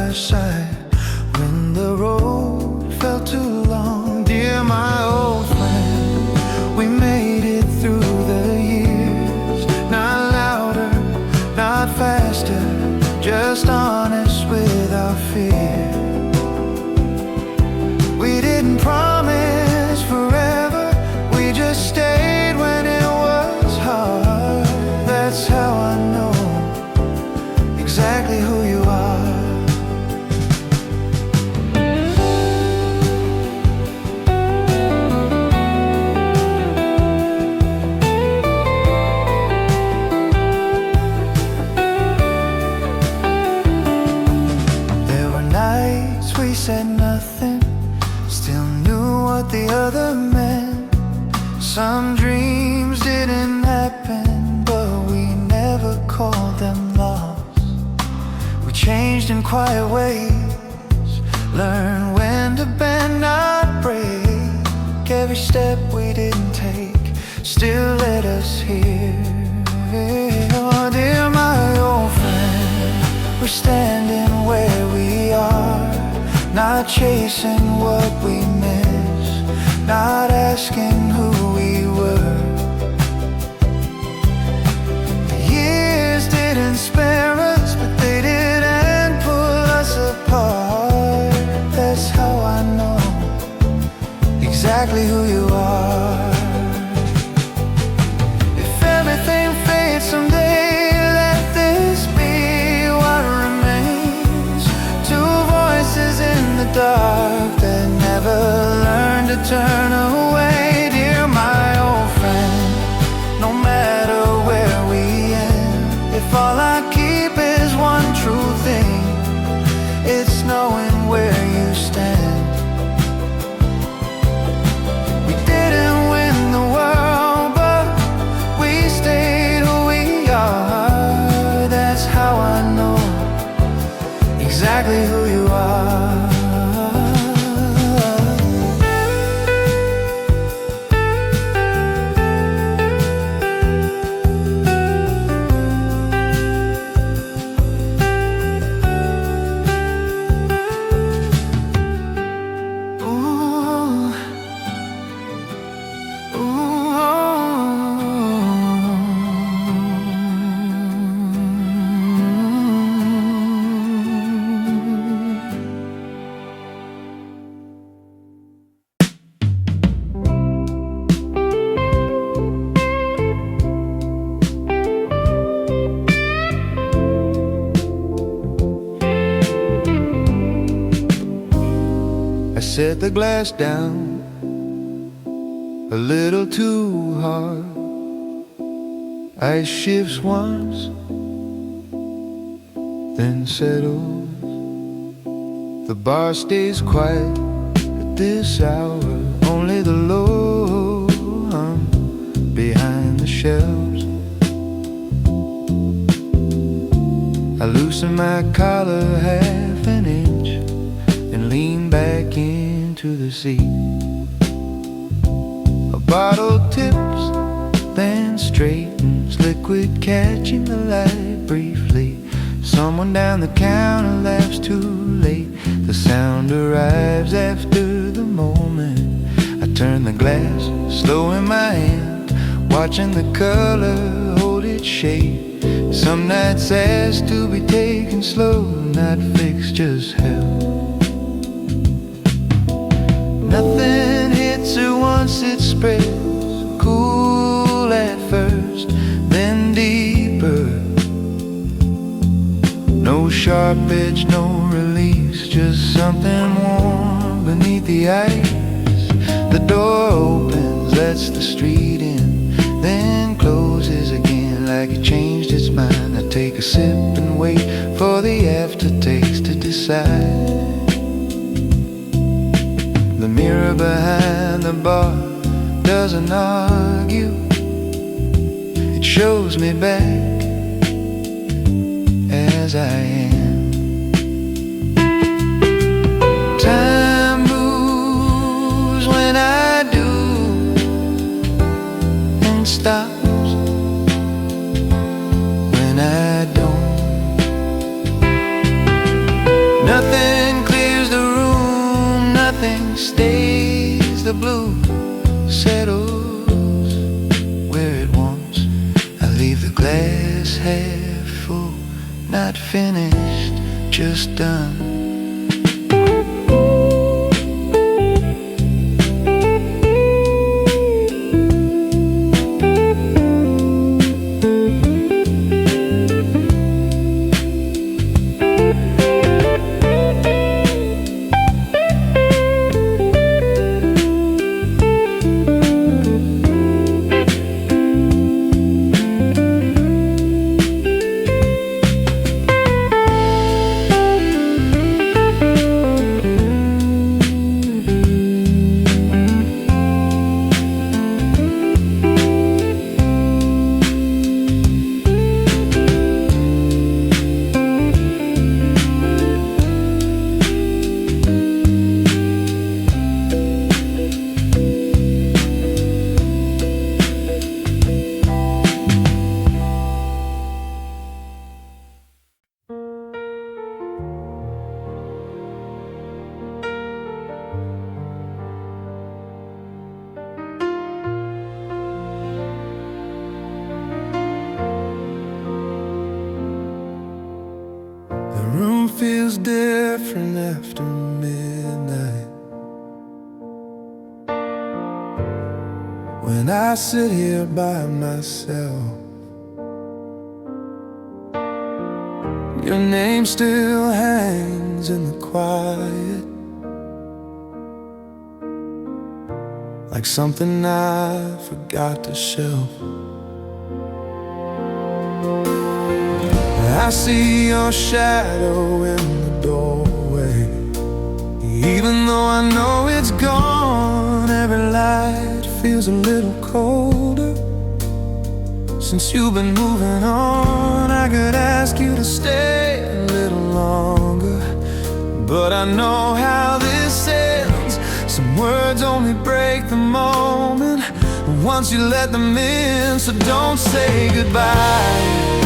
by side when the road felt too long. Dear my old friend, we made it through the years. Not louder, not faster, just honest with our fear. We didn't promise forever, we just stayed when it was hard. That's how I know exactly who you are. There were nights we said nothing, still knew what the other meant. Some dreams didn't happen, but we never called them lost. We changed in quiet ways, learned when to bend, not break. Every step we didn't take still led us here. Oh, dear my old friend, we're standing where we are, not chasing what we miss, not asking who we were. The years didn't spare us, but they didn't pull us apart. That's how I know exactly who you are. If everything fades someday, let this be what remains. Two voices in the dark that never learned to turn away. Dear my old friend, no matter where we end, if all I keep is one true thing, it's knowing where you stand. We didn't win the world, but we stayed who we are. That's how I know exactly who you are. I set the glass down a little too hard. Ice shifts once, then settles. The bar stays quiet at this hour. Only the low hum behind the shelves. I loosen my collar half an inch and lean back into the seat. A bottle tips, then straightens, liquid catching the light briefly. Someone down the counter laughs too late. The sound arrives after the moment. I turn the glass slow in my hand, watching the color hold its shape. Some nights ask to be taken slow, not fixed, just held. Nothing hits her once it spreads, cool at first, then deeper. No sharp edge, no release, just something warm beneath the ice. The door opens, lets the street in, then closes again like it changed its mind. I take a sip and wait for the aftertaste to decide. The mirror behind the bar doesn't argue, it shows me back as I am. Time moves when I do and stops when I don't. Nothing settles where it wants. I leave the glass half full, not finished, just done. Feels different after midnight. When I sit here by myself, your name still hangs in the quiet, like something I forgot to shelf. I see your shadow in the doorway. Even though I know it's gone, every light feels a little colder. Since you've been moving on, I could ask you to stay a little longer, but I know how this ends. Some words only break the moment once you let them in. So don't say goodbye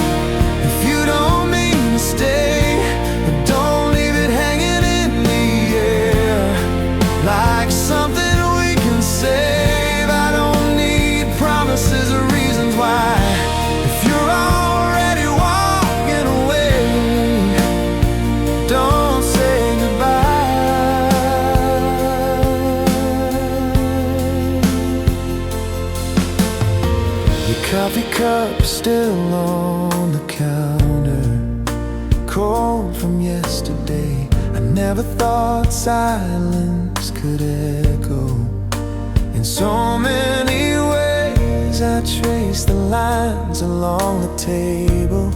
you don't mean to stay, but don't leave it hanging in the air like something we can save. I don't need promises or reasons why. If you're already walking away, don't say goodbye. Your coffee cup still on the counter, cold from yesterday. I never thought silence could echo in so many ways. I trace the lines along the table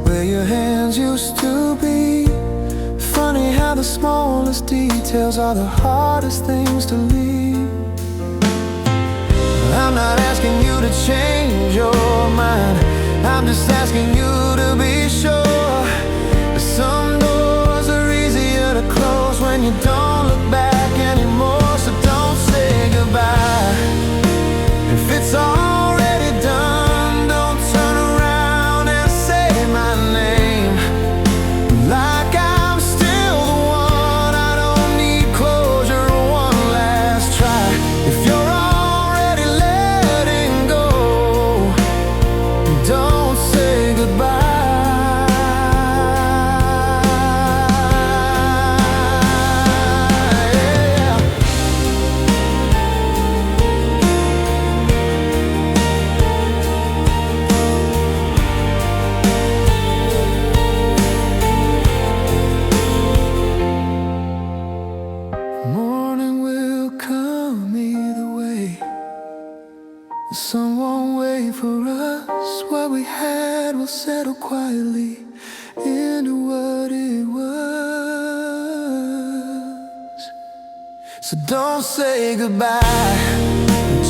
where your hands used to be. Funny how the smallest details are the hardest things to leave. I'm not asking you to change your mind, I'm just asking you to be sure. Some doors are easier to close when you don't look back anymore. So don't say goodbye if it's already done. Don't turn around and say my name like I'm still the one. I don't need closure or one last try. If you're already letting go, don't say goodbye. Morning will come either way. The sun won't wait for us. What we had will settle quietly into what it was. So don't say goodbye,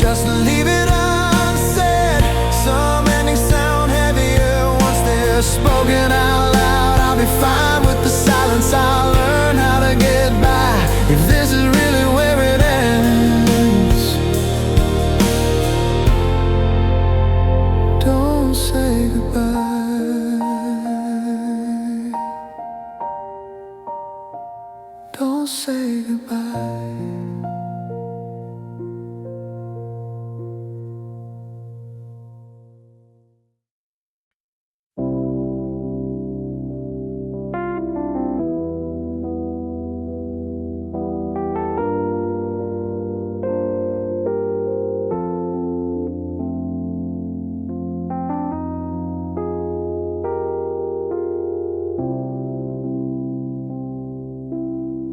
just leave it unsaid. Some endings sound heavier once they're spoken out loud. I'll be fine with the silence, I'll learn how to get by if this is really where it ends. Don't say goodbye. Don't say goodbye.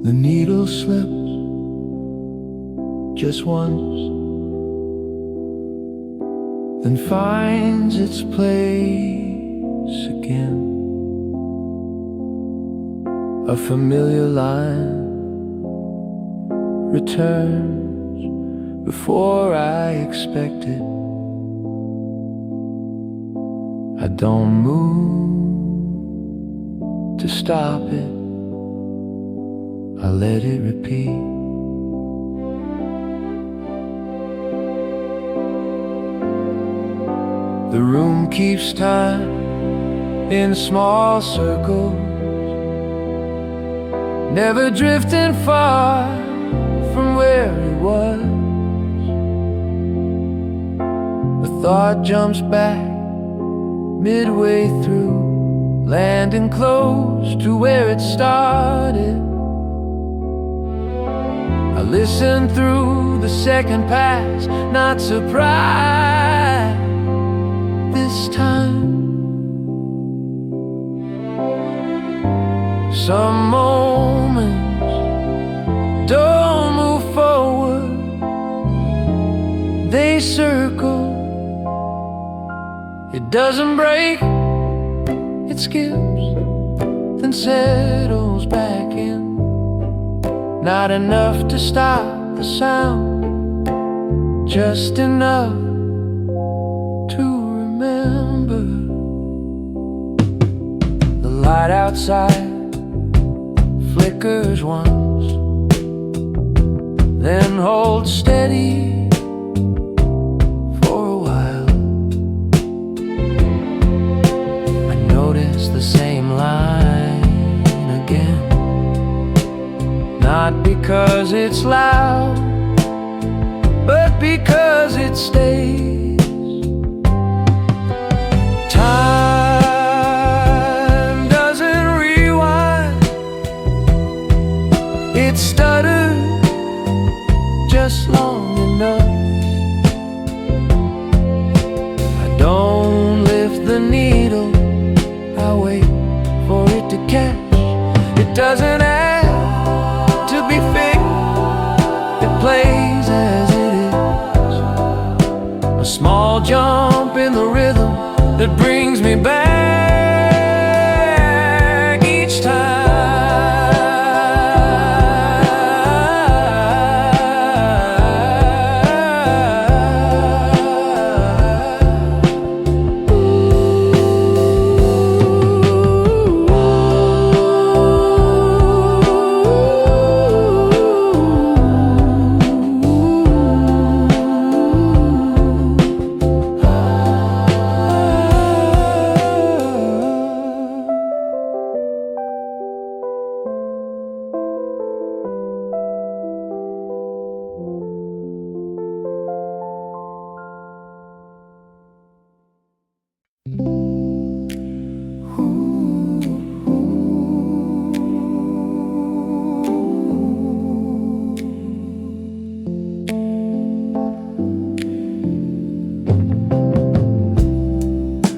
The needle slips just once, then finds its place again. A familiar line returns before I expect it. I don't move to stop it, I let it repeat. The room keeps time in small circles, never drifting far from where it was. A thought jumps back midway through, landing close to where it started. I listen through the second pass, not surprised this time. Some moments don't move forward, they circle. It doesn't break, it skips, then settles back in. Not enough to stop the sound, just enough to remember. The light outside flickers once, then holds steady for a while. I notice the same line again, not because it's loud, but because it stays. Time doesn't rewind, it stutters just long enough. I don't lift the needle, I wait for it to catch. It doesn't have to be fixed, it plays as it is. A small jump in the rhythm that brings me back each time.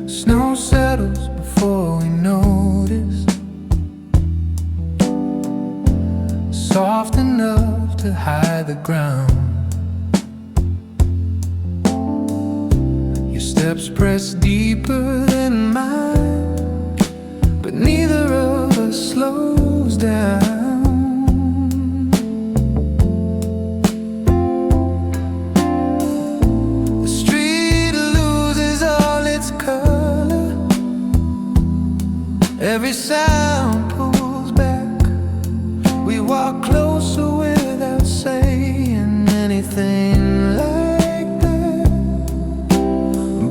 Snow settles before we notice, soft enough to hide the ground. Your steps press deeper than mine, but neither of us slows down. The street loses all its color, every sound pulls back. We walk closer without saying anything like that.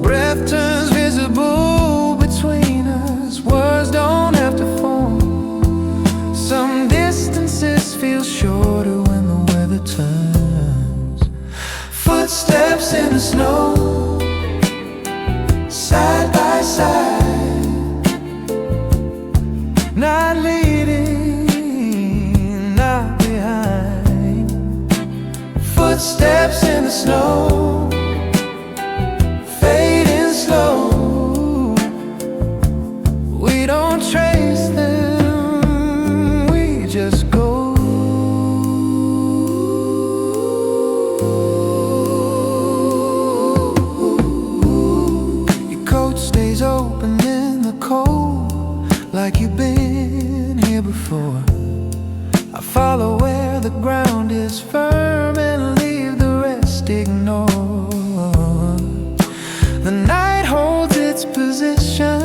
Breath turns visible between us, words don't have to form. Some distances feel shorter when the weather turns. Footsteps in the snow, side by side, not leading, not behind. Footsteps in the snow, fading slow. We don't trace them, we just go. Follow where the ground is firm and leave the rest ignored. The night holds its position,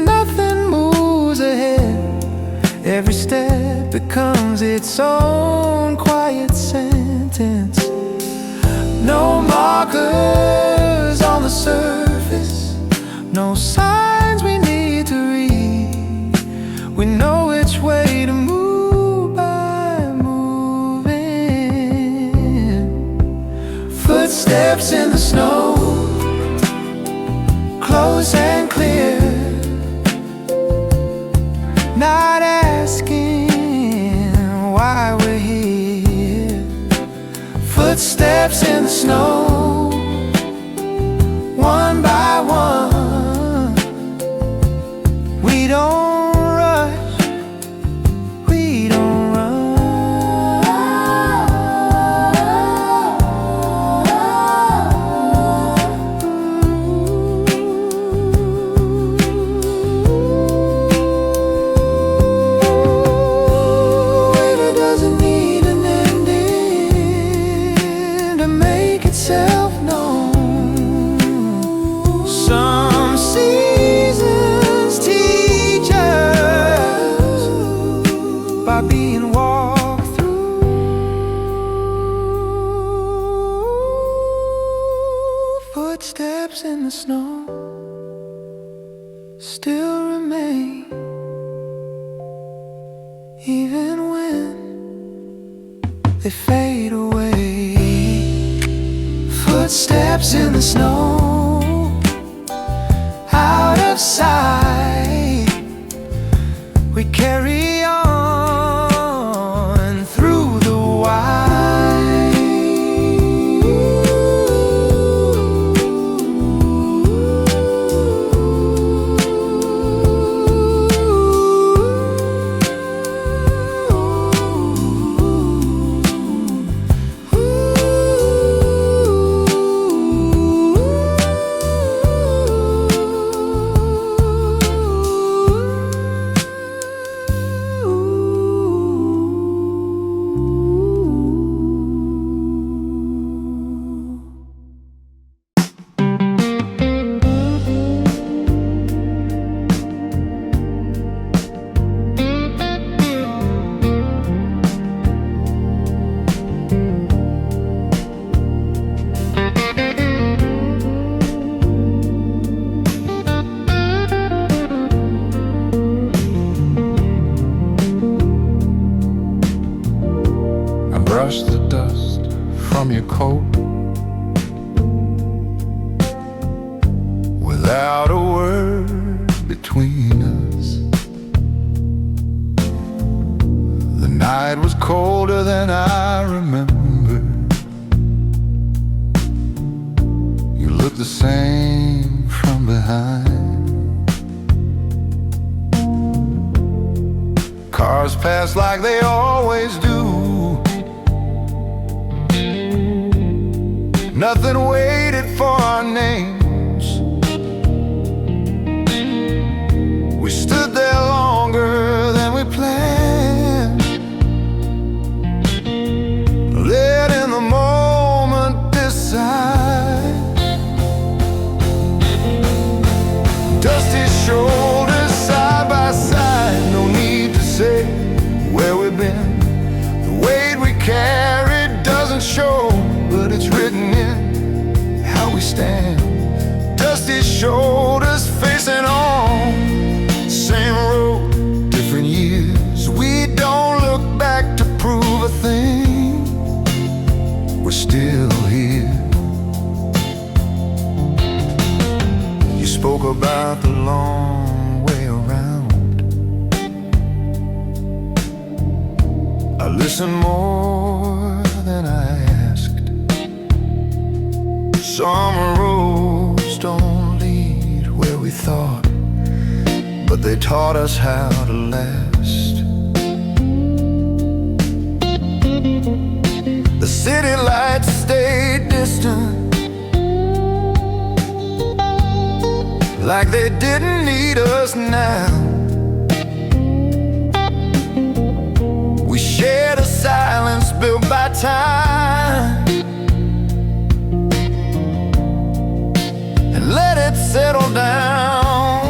nothing moves ahead. Every step becomes its own quiet sentence. No markers on the surface, no signs we need to read. We know which way to move by moving. Footsteps in the snow, close and clear, not asking why we're here. Footsteps in the snow, one by one. We don't rush, we don't Winter doesn't need an ending to make itself known. Some seasons teach us by being walked through. Footsteps in the snow still remain, even when they fade away. Footsteps in the snow, out of sight. We carry on through the Brush the dust from your coat without a word between us. The night was colder than I remember. You look the same from behind. Cars pass like they always do. Nothing waited for our names. We stood there longer than we planned. Letting the moment decide. Dusty shoulders side by side. No need to say where we've been. The weight we carried doesn't show, but it's written in how we stand. Dusty shoulders facing on, same road, different years. We don't look back to prove a thing. We're still here. You spoke about the long way around. I listened more than I asked. Some roads don't lead where we thought, but they taught us how to last. The city lights stayed distant, like they didn't need us now. We silence built by time, and let it settle down.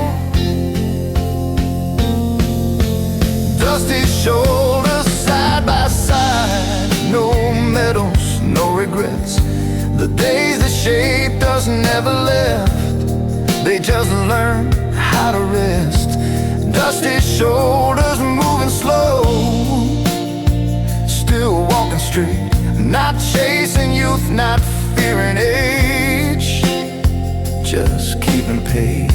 Dusty shoulders side by side, no medals, no regrets. The days that shaped us never left, they just learned how to rest. Dusty shoulders moving slow, still walking straight, not chasing youth, not fearing age, just keeping pace.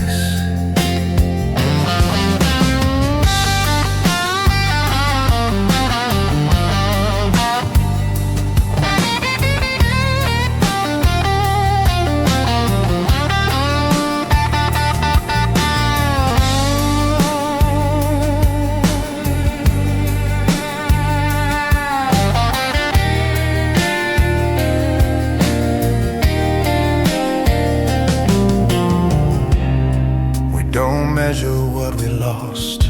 Measure what we lost,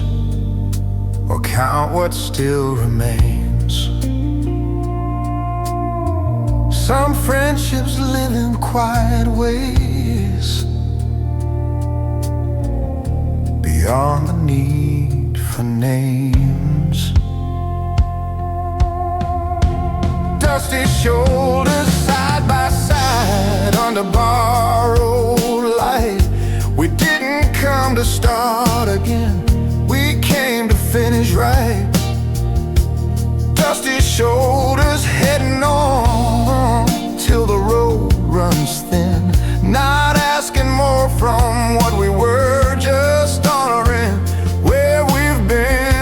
or count what still remains. Some friendships live in quiet ways, beyond the need for names. Dusty shoulders side by side under borrowed light. We didn't come to start again, we came to finish right. Dusty shoulders heading on till the road runs thin, not asking more from what we were, just honoring where we've been.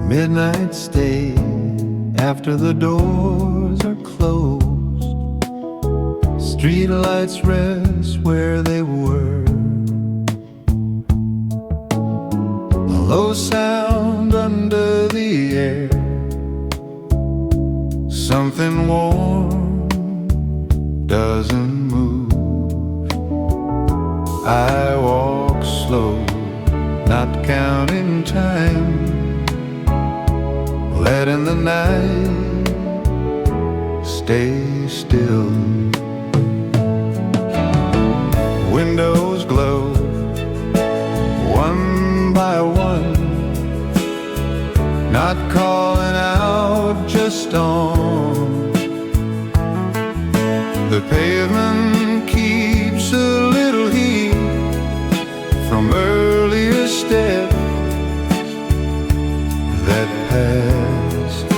Midnight stay after the doors are closed. Streetlights rest where they were. A low sound under the air. Something warm doesn't move. I walk slow, not counting time, letting the night stay still. Windows glow, one by one, not calling out, just on. The pavement keeps a little heat from earlier steps that passed.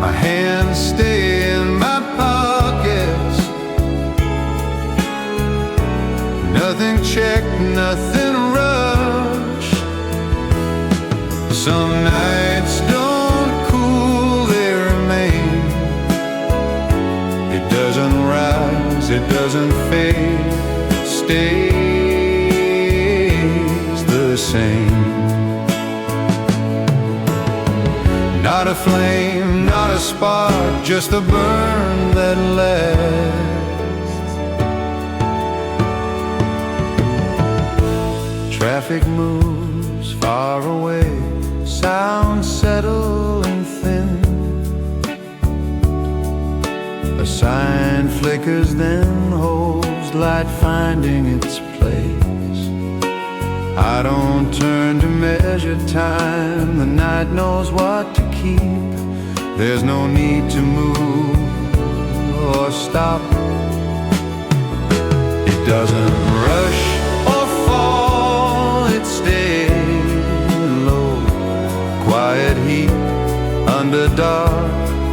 My hands stay in my pockets, nothing checked, nothing rushed. Some nights don't cool, they remain. It doesn't rise, it doesn't fade, stays the same. Not a flame, not a spark, just a burn that lasts. Traffic moves far away, sounds settle and thin. A sign flickers then holds light finding its place. I don't turn to measure time, the night knows what to keep. There's no need to move or stop. It doesn't rush or fall, it stays low. Quiet heat under dark,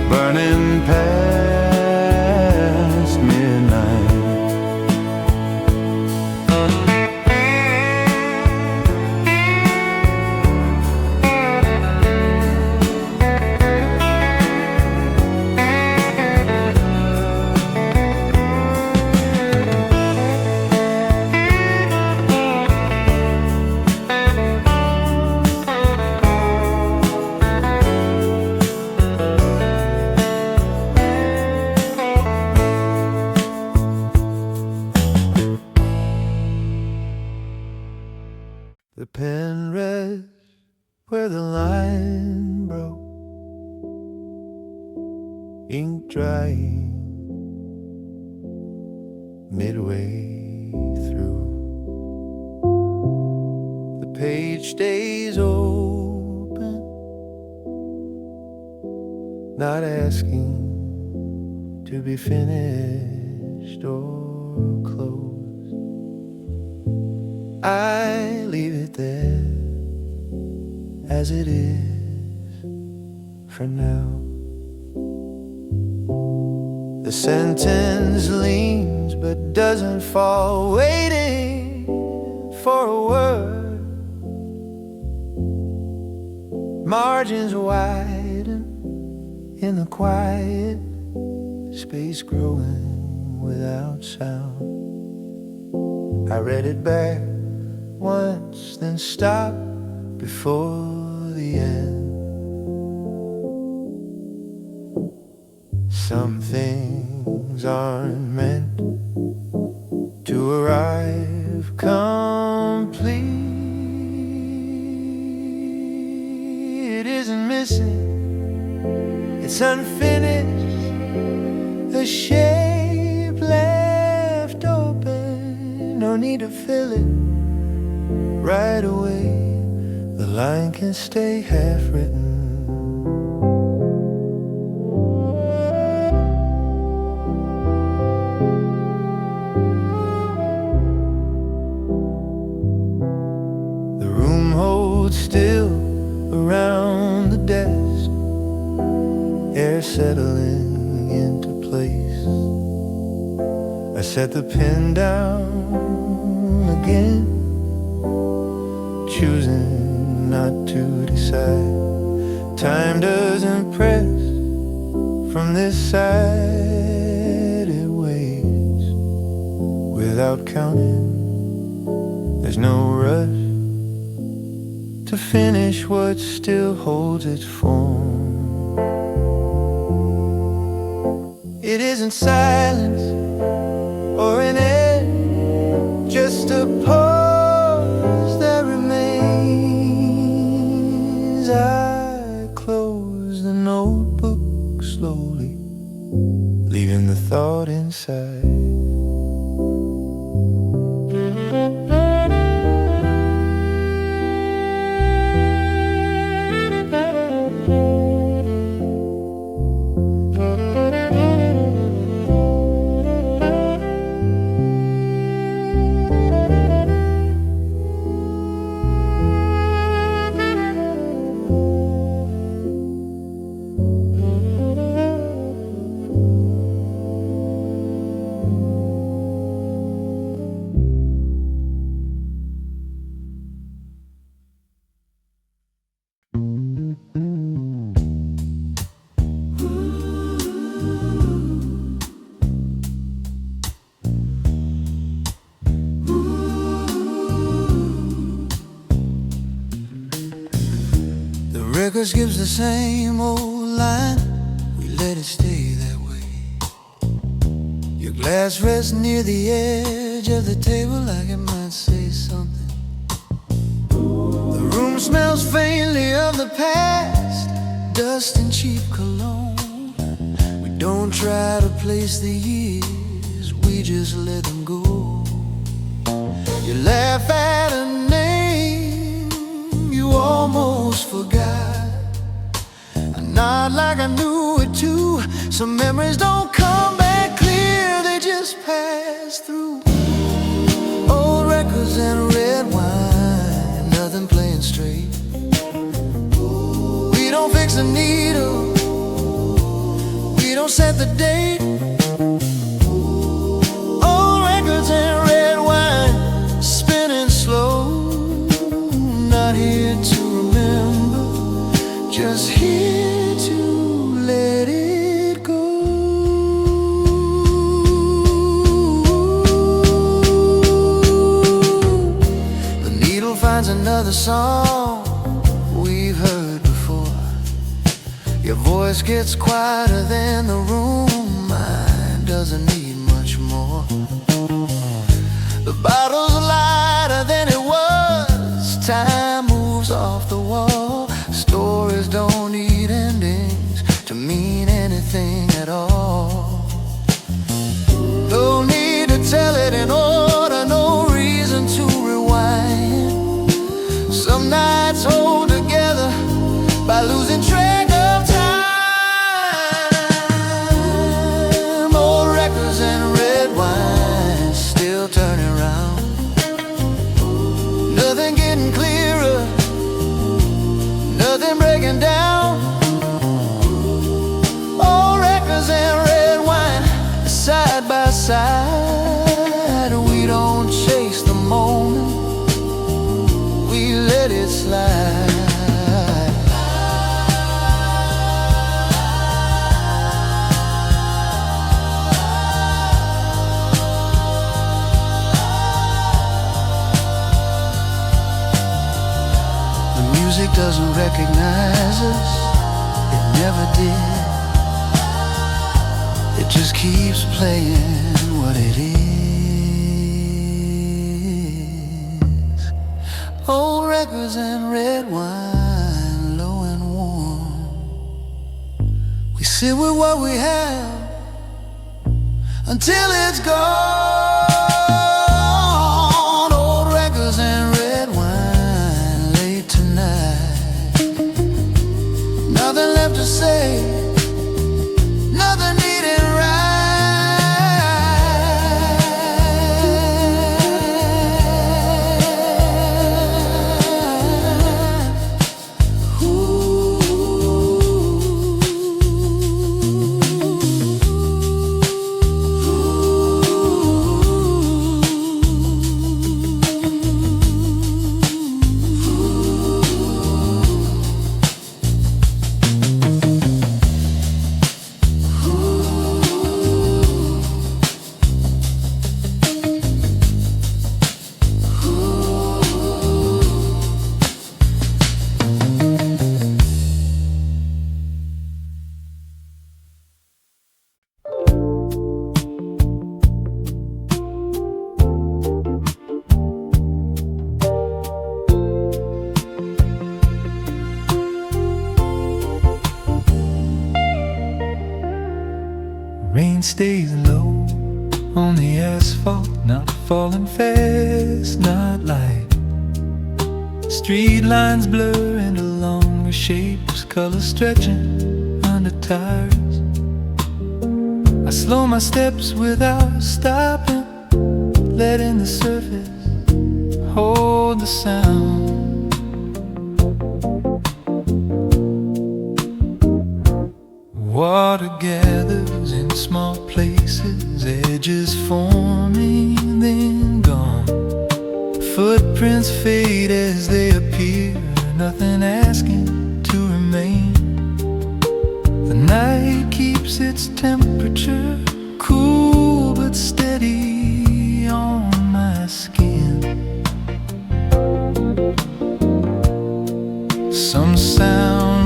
burning past midnight. The pen rests where the line broke, ink drying midway through. The page stays open, not asking to be finished or closed. I leave it there as it is for now. The sentence leans but doesn't fall, waiting for a word. Margins widen in the quiet, space growing without sound. I read it back once, then stopped before the end. Some things aren't meant to arrive complete. It isn't missing, it's unfinished, the shape left open. No need to fill it right away, the line can stay half written. The room holds still around the desk, air settling into place. I set the pen down again, choosing not to decide. Time doesn't press from this side, it waits without counting. There's no rush to finish what still holds its form. It isn't silence or an end, just a pause that remains. I close the notebook slowly, leaving the thought inside. records gives the same old line. We let it stay that way. Your glass rests near the edge of the table like it might say something. The room smells faintly of the past, dust and cheap cologne. We don't try to place the years, we just let them go. You laugh at a name you almost forgot. I nod like I knew it too. Some memories don't come back clear, they just pass through. Old records and red wine, nothing playing straight. We don't fix the needle, we don't set the date. Old records and red wine, spinning slow. Not here to remember, just here to let it go. The needle finds another song we've heard before. Your voice gets quieter than the room, mine doesn't need much more. The bottle's lighter than it was, time moves off the wall. Stories don't need endings to mean anything at all. No need to tell it in order, no reason to rewind. Some nights hold together by losing track of time. Old records and red wine still turning round. Nothing getting clearer, nothing breaking down. Old records and red wine side by side. We don't chase the moment, we let it slide. Music doesn't recognize us, it never did. It just keeps playing what it is. Old records and red wine, low and warm. We sit with what we have until it's gone. Old records and red wine, late tonight. Nothing left to say, nothing needed Rain stays low on the asphalt, not falling fast, not light. Street lines blur into longer shapes, colors stretching under tires. I slow my steps without stopping, letting the surface hold the sound. Water gathers in small places, edges forming, then gone. Footprints fade as they appear, nothing asking to remain. The night keeps its temperature cool but steady on my skin. Some sound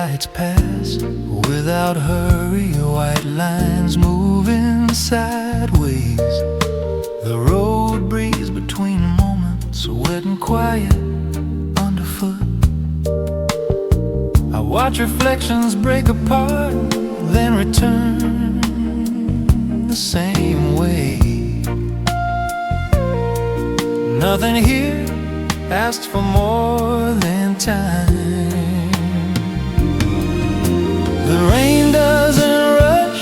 lights pass without hurry, white lines moving sideways. The road breeze between moments, wet and quiet underfoot. I watch reflections break apart, then return the same way. Nothing here asks for more than time. The rain doesn't rush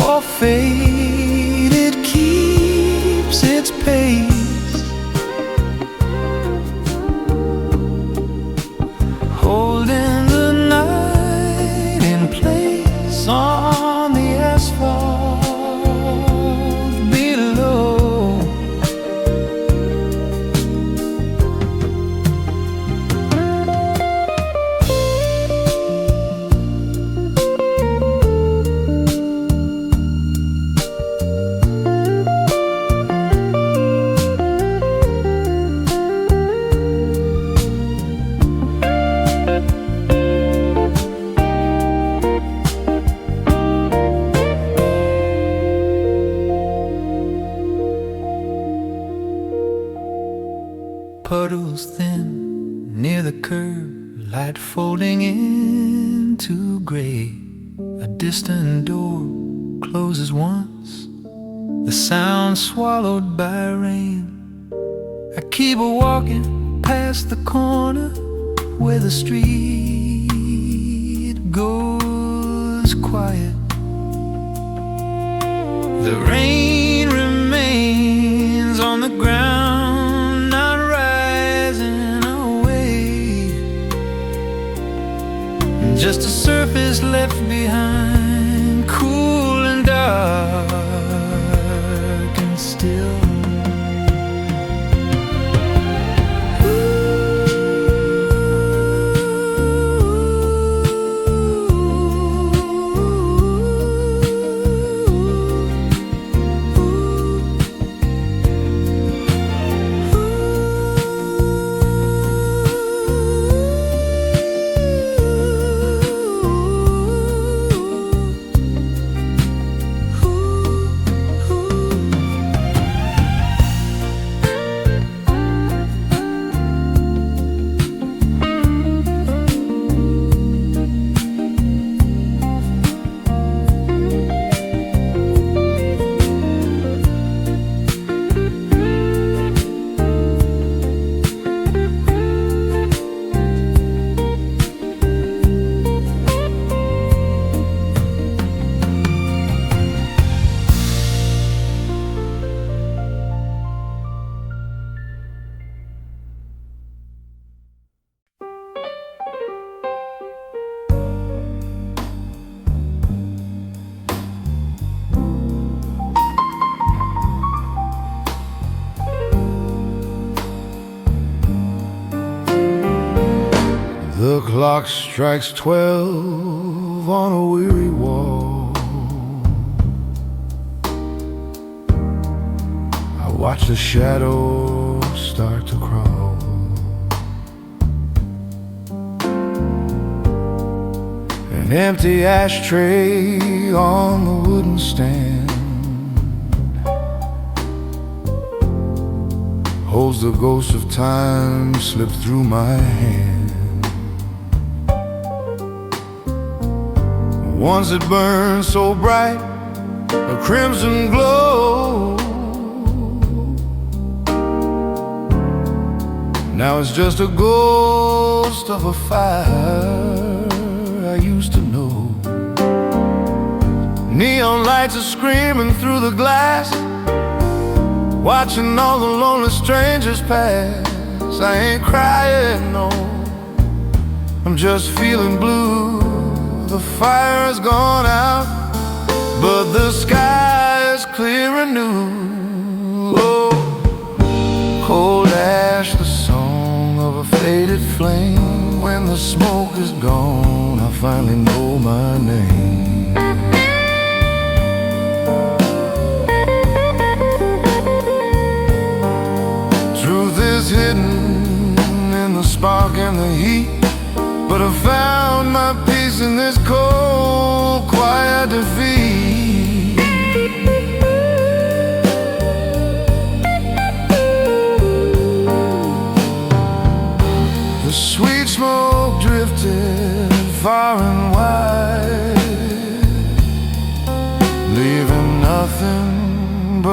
or fade, it keeps its pace, holding the night in place on the asphalt below. Puddles thin near the curb, light folding into gray. A distant door closes once, the sound swallowed by rain. I keep walking past the corner where the street goes quiet. The rain remains on the ground, not rising away. Just a surface left behind, cool and dark and still. The clock strikes 12 on a weary wall. I watch the shadows start to crawl. An empty ashtray on the wooden stand holds the ghost of time slipped through my hand. Once it burned so bright, a crimson glow. Now it's just a ghost of a fire I used to know. Neon lights are screaming through the glass, watching all the lonely strangers pass. I ain't crying, no, I'm just feeling blue. The fire's gone out, but the sky is clear and new. Oh, cold ash, the song of a faded flame. When the smoke is gone, I finally know my name. Truth is hidden in the spark and the heat, but I found my peace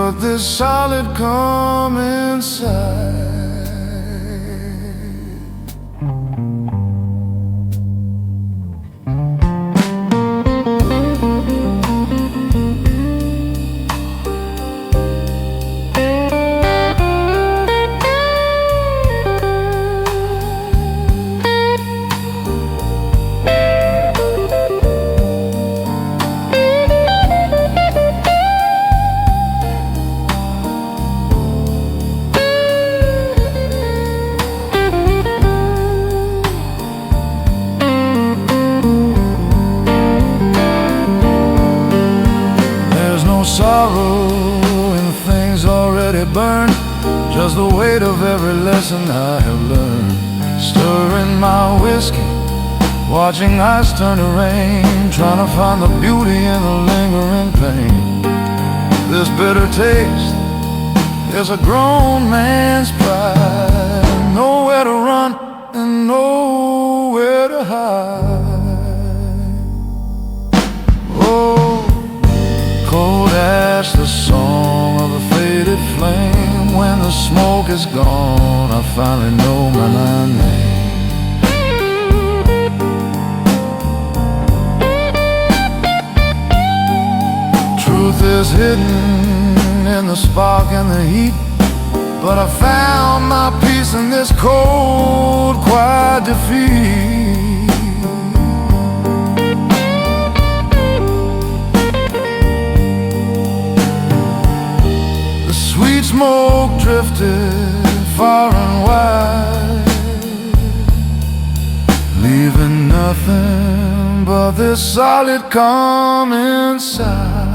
but this solid calm inside. Sorrow in things already burned, just the weight of every lesson I have learned. Stirring my whiskey, watching ice turn to rain, trying to find the beauty in the lingering pain. This bitter taste is a grown man's pride. Nowhere to run and nowhere to hide. Oh, cold ash, the song of a faded flame. When the smoke is gone, I finally know my name. Truth is hidden in the spark and the heat, but I found my peace in this cold, quiet defeat. Sweet smoke drifted far and wide, leaving nothing but this solid calm inside.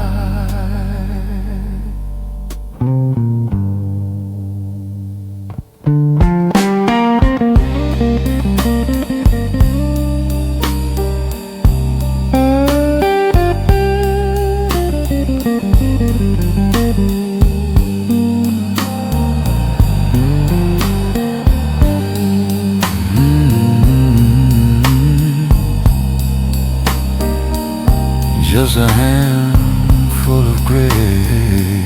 Just a handful of gray.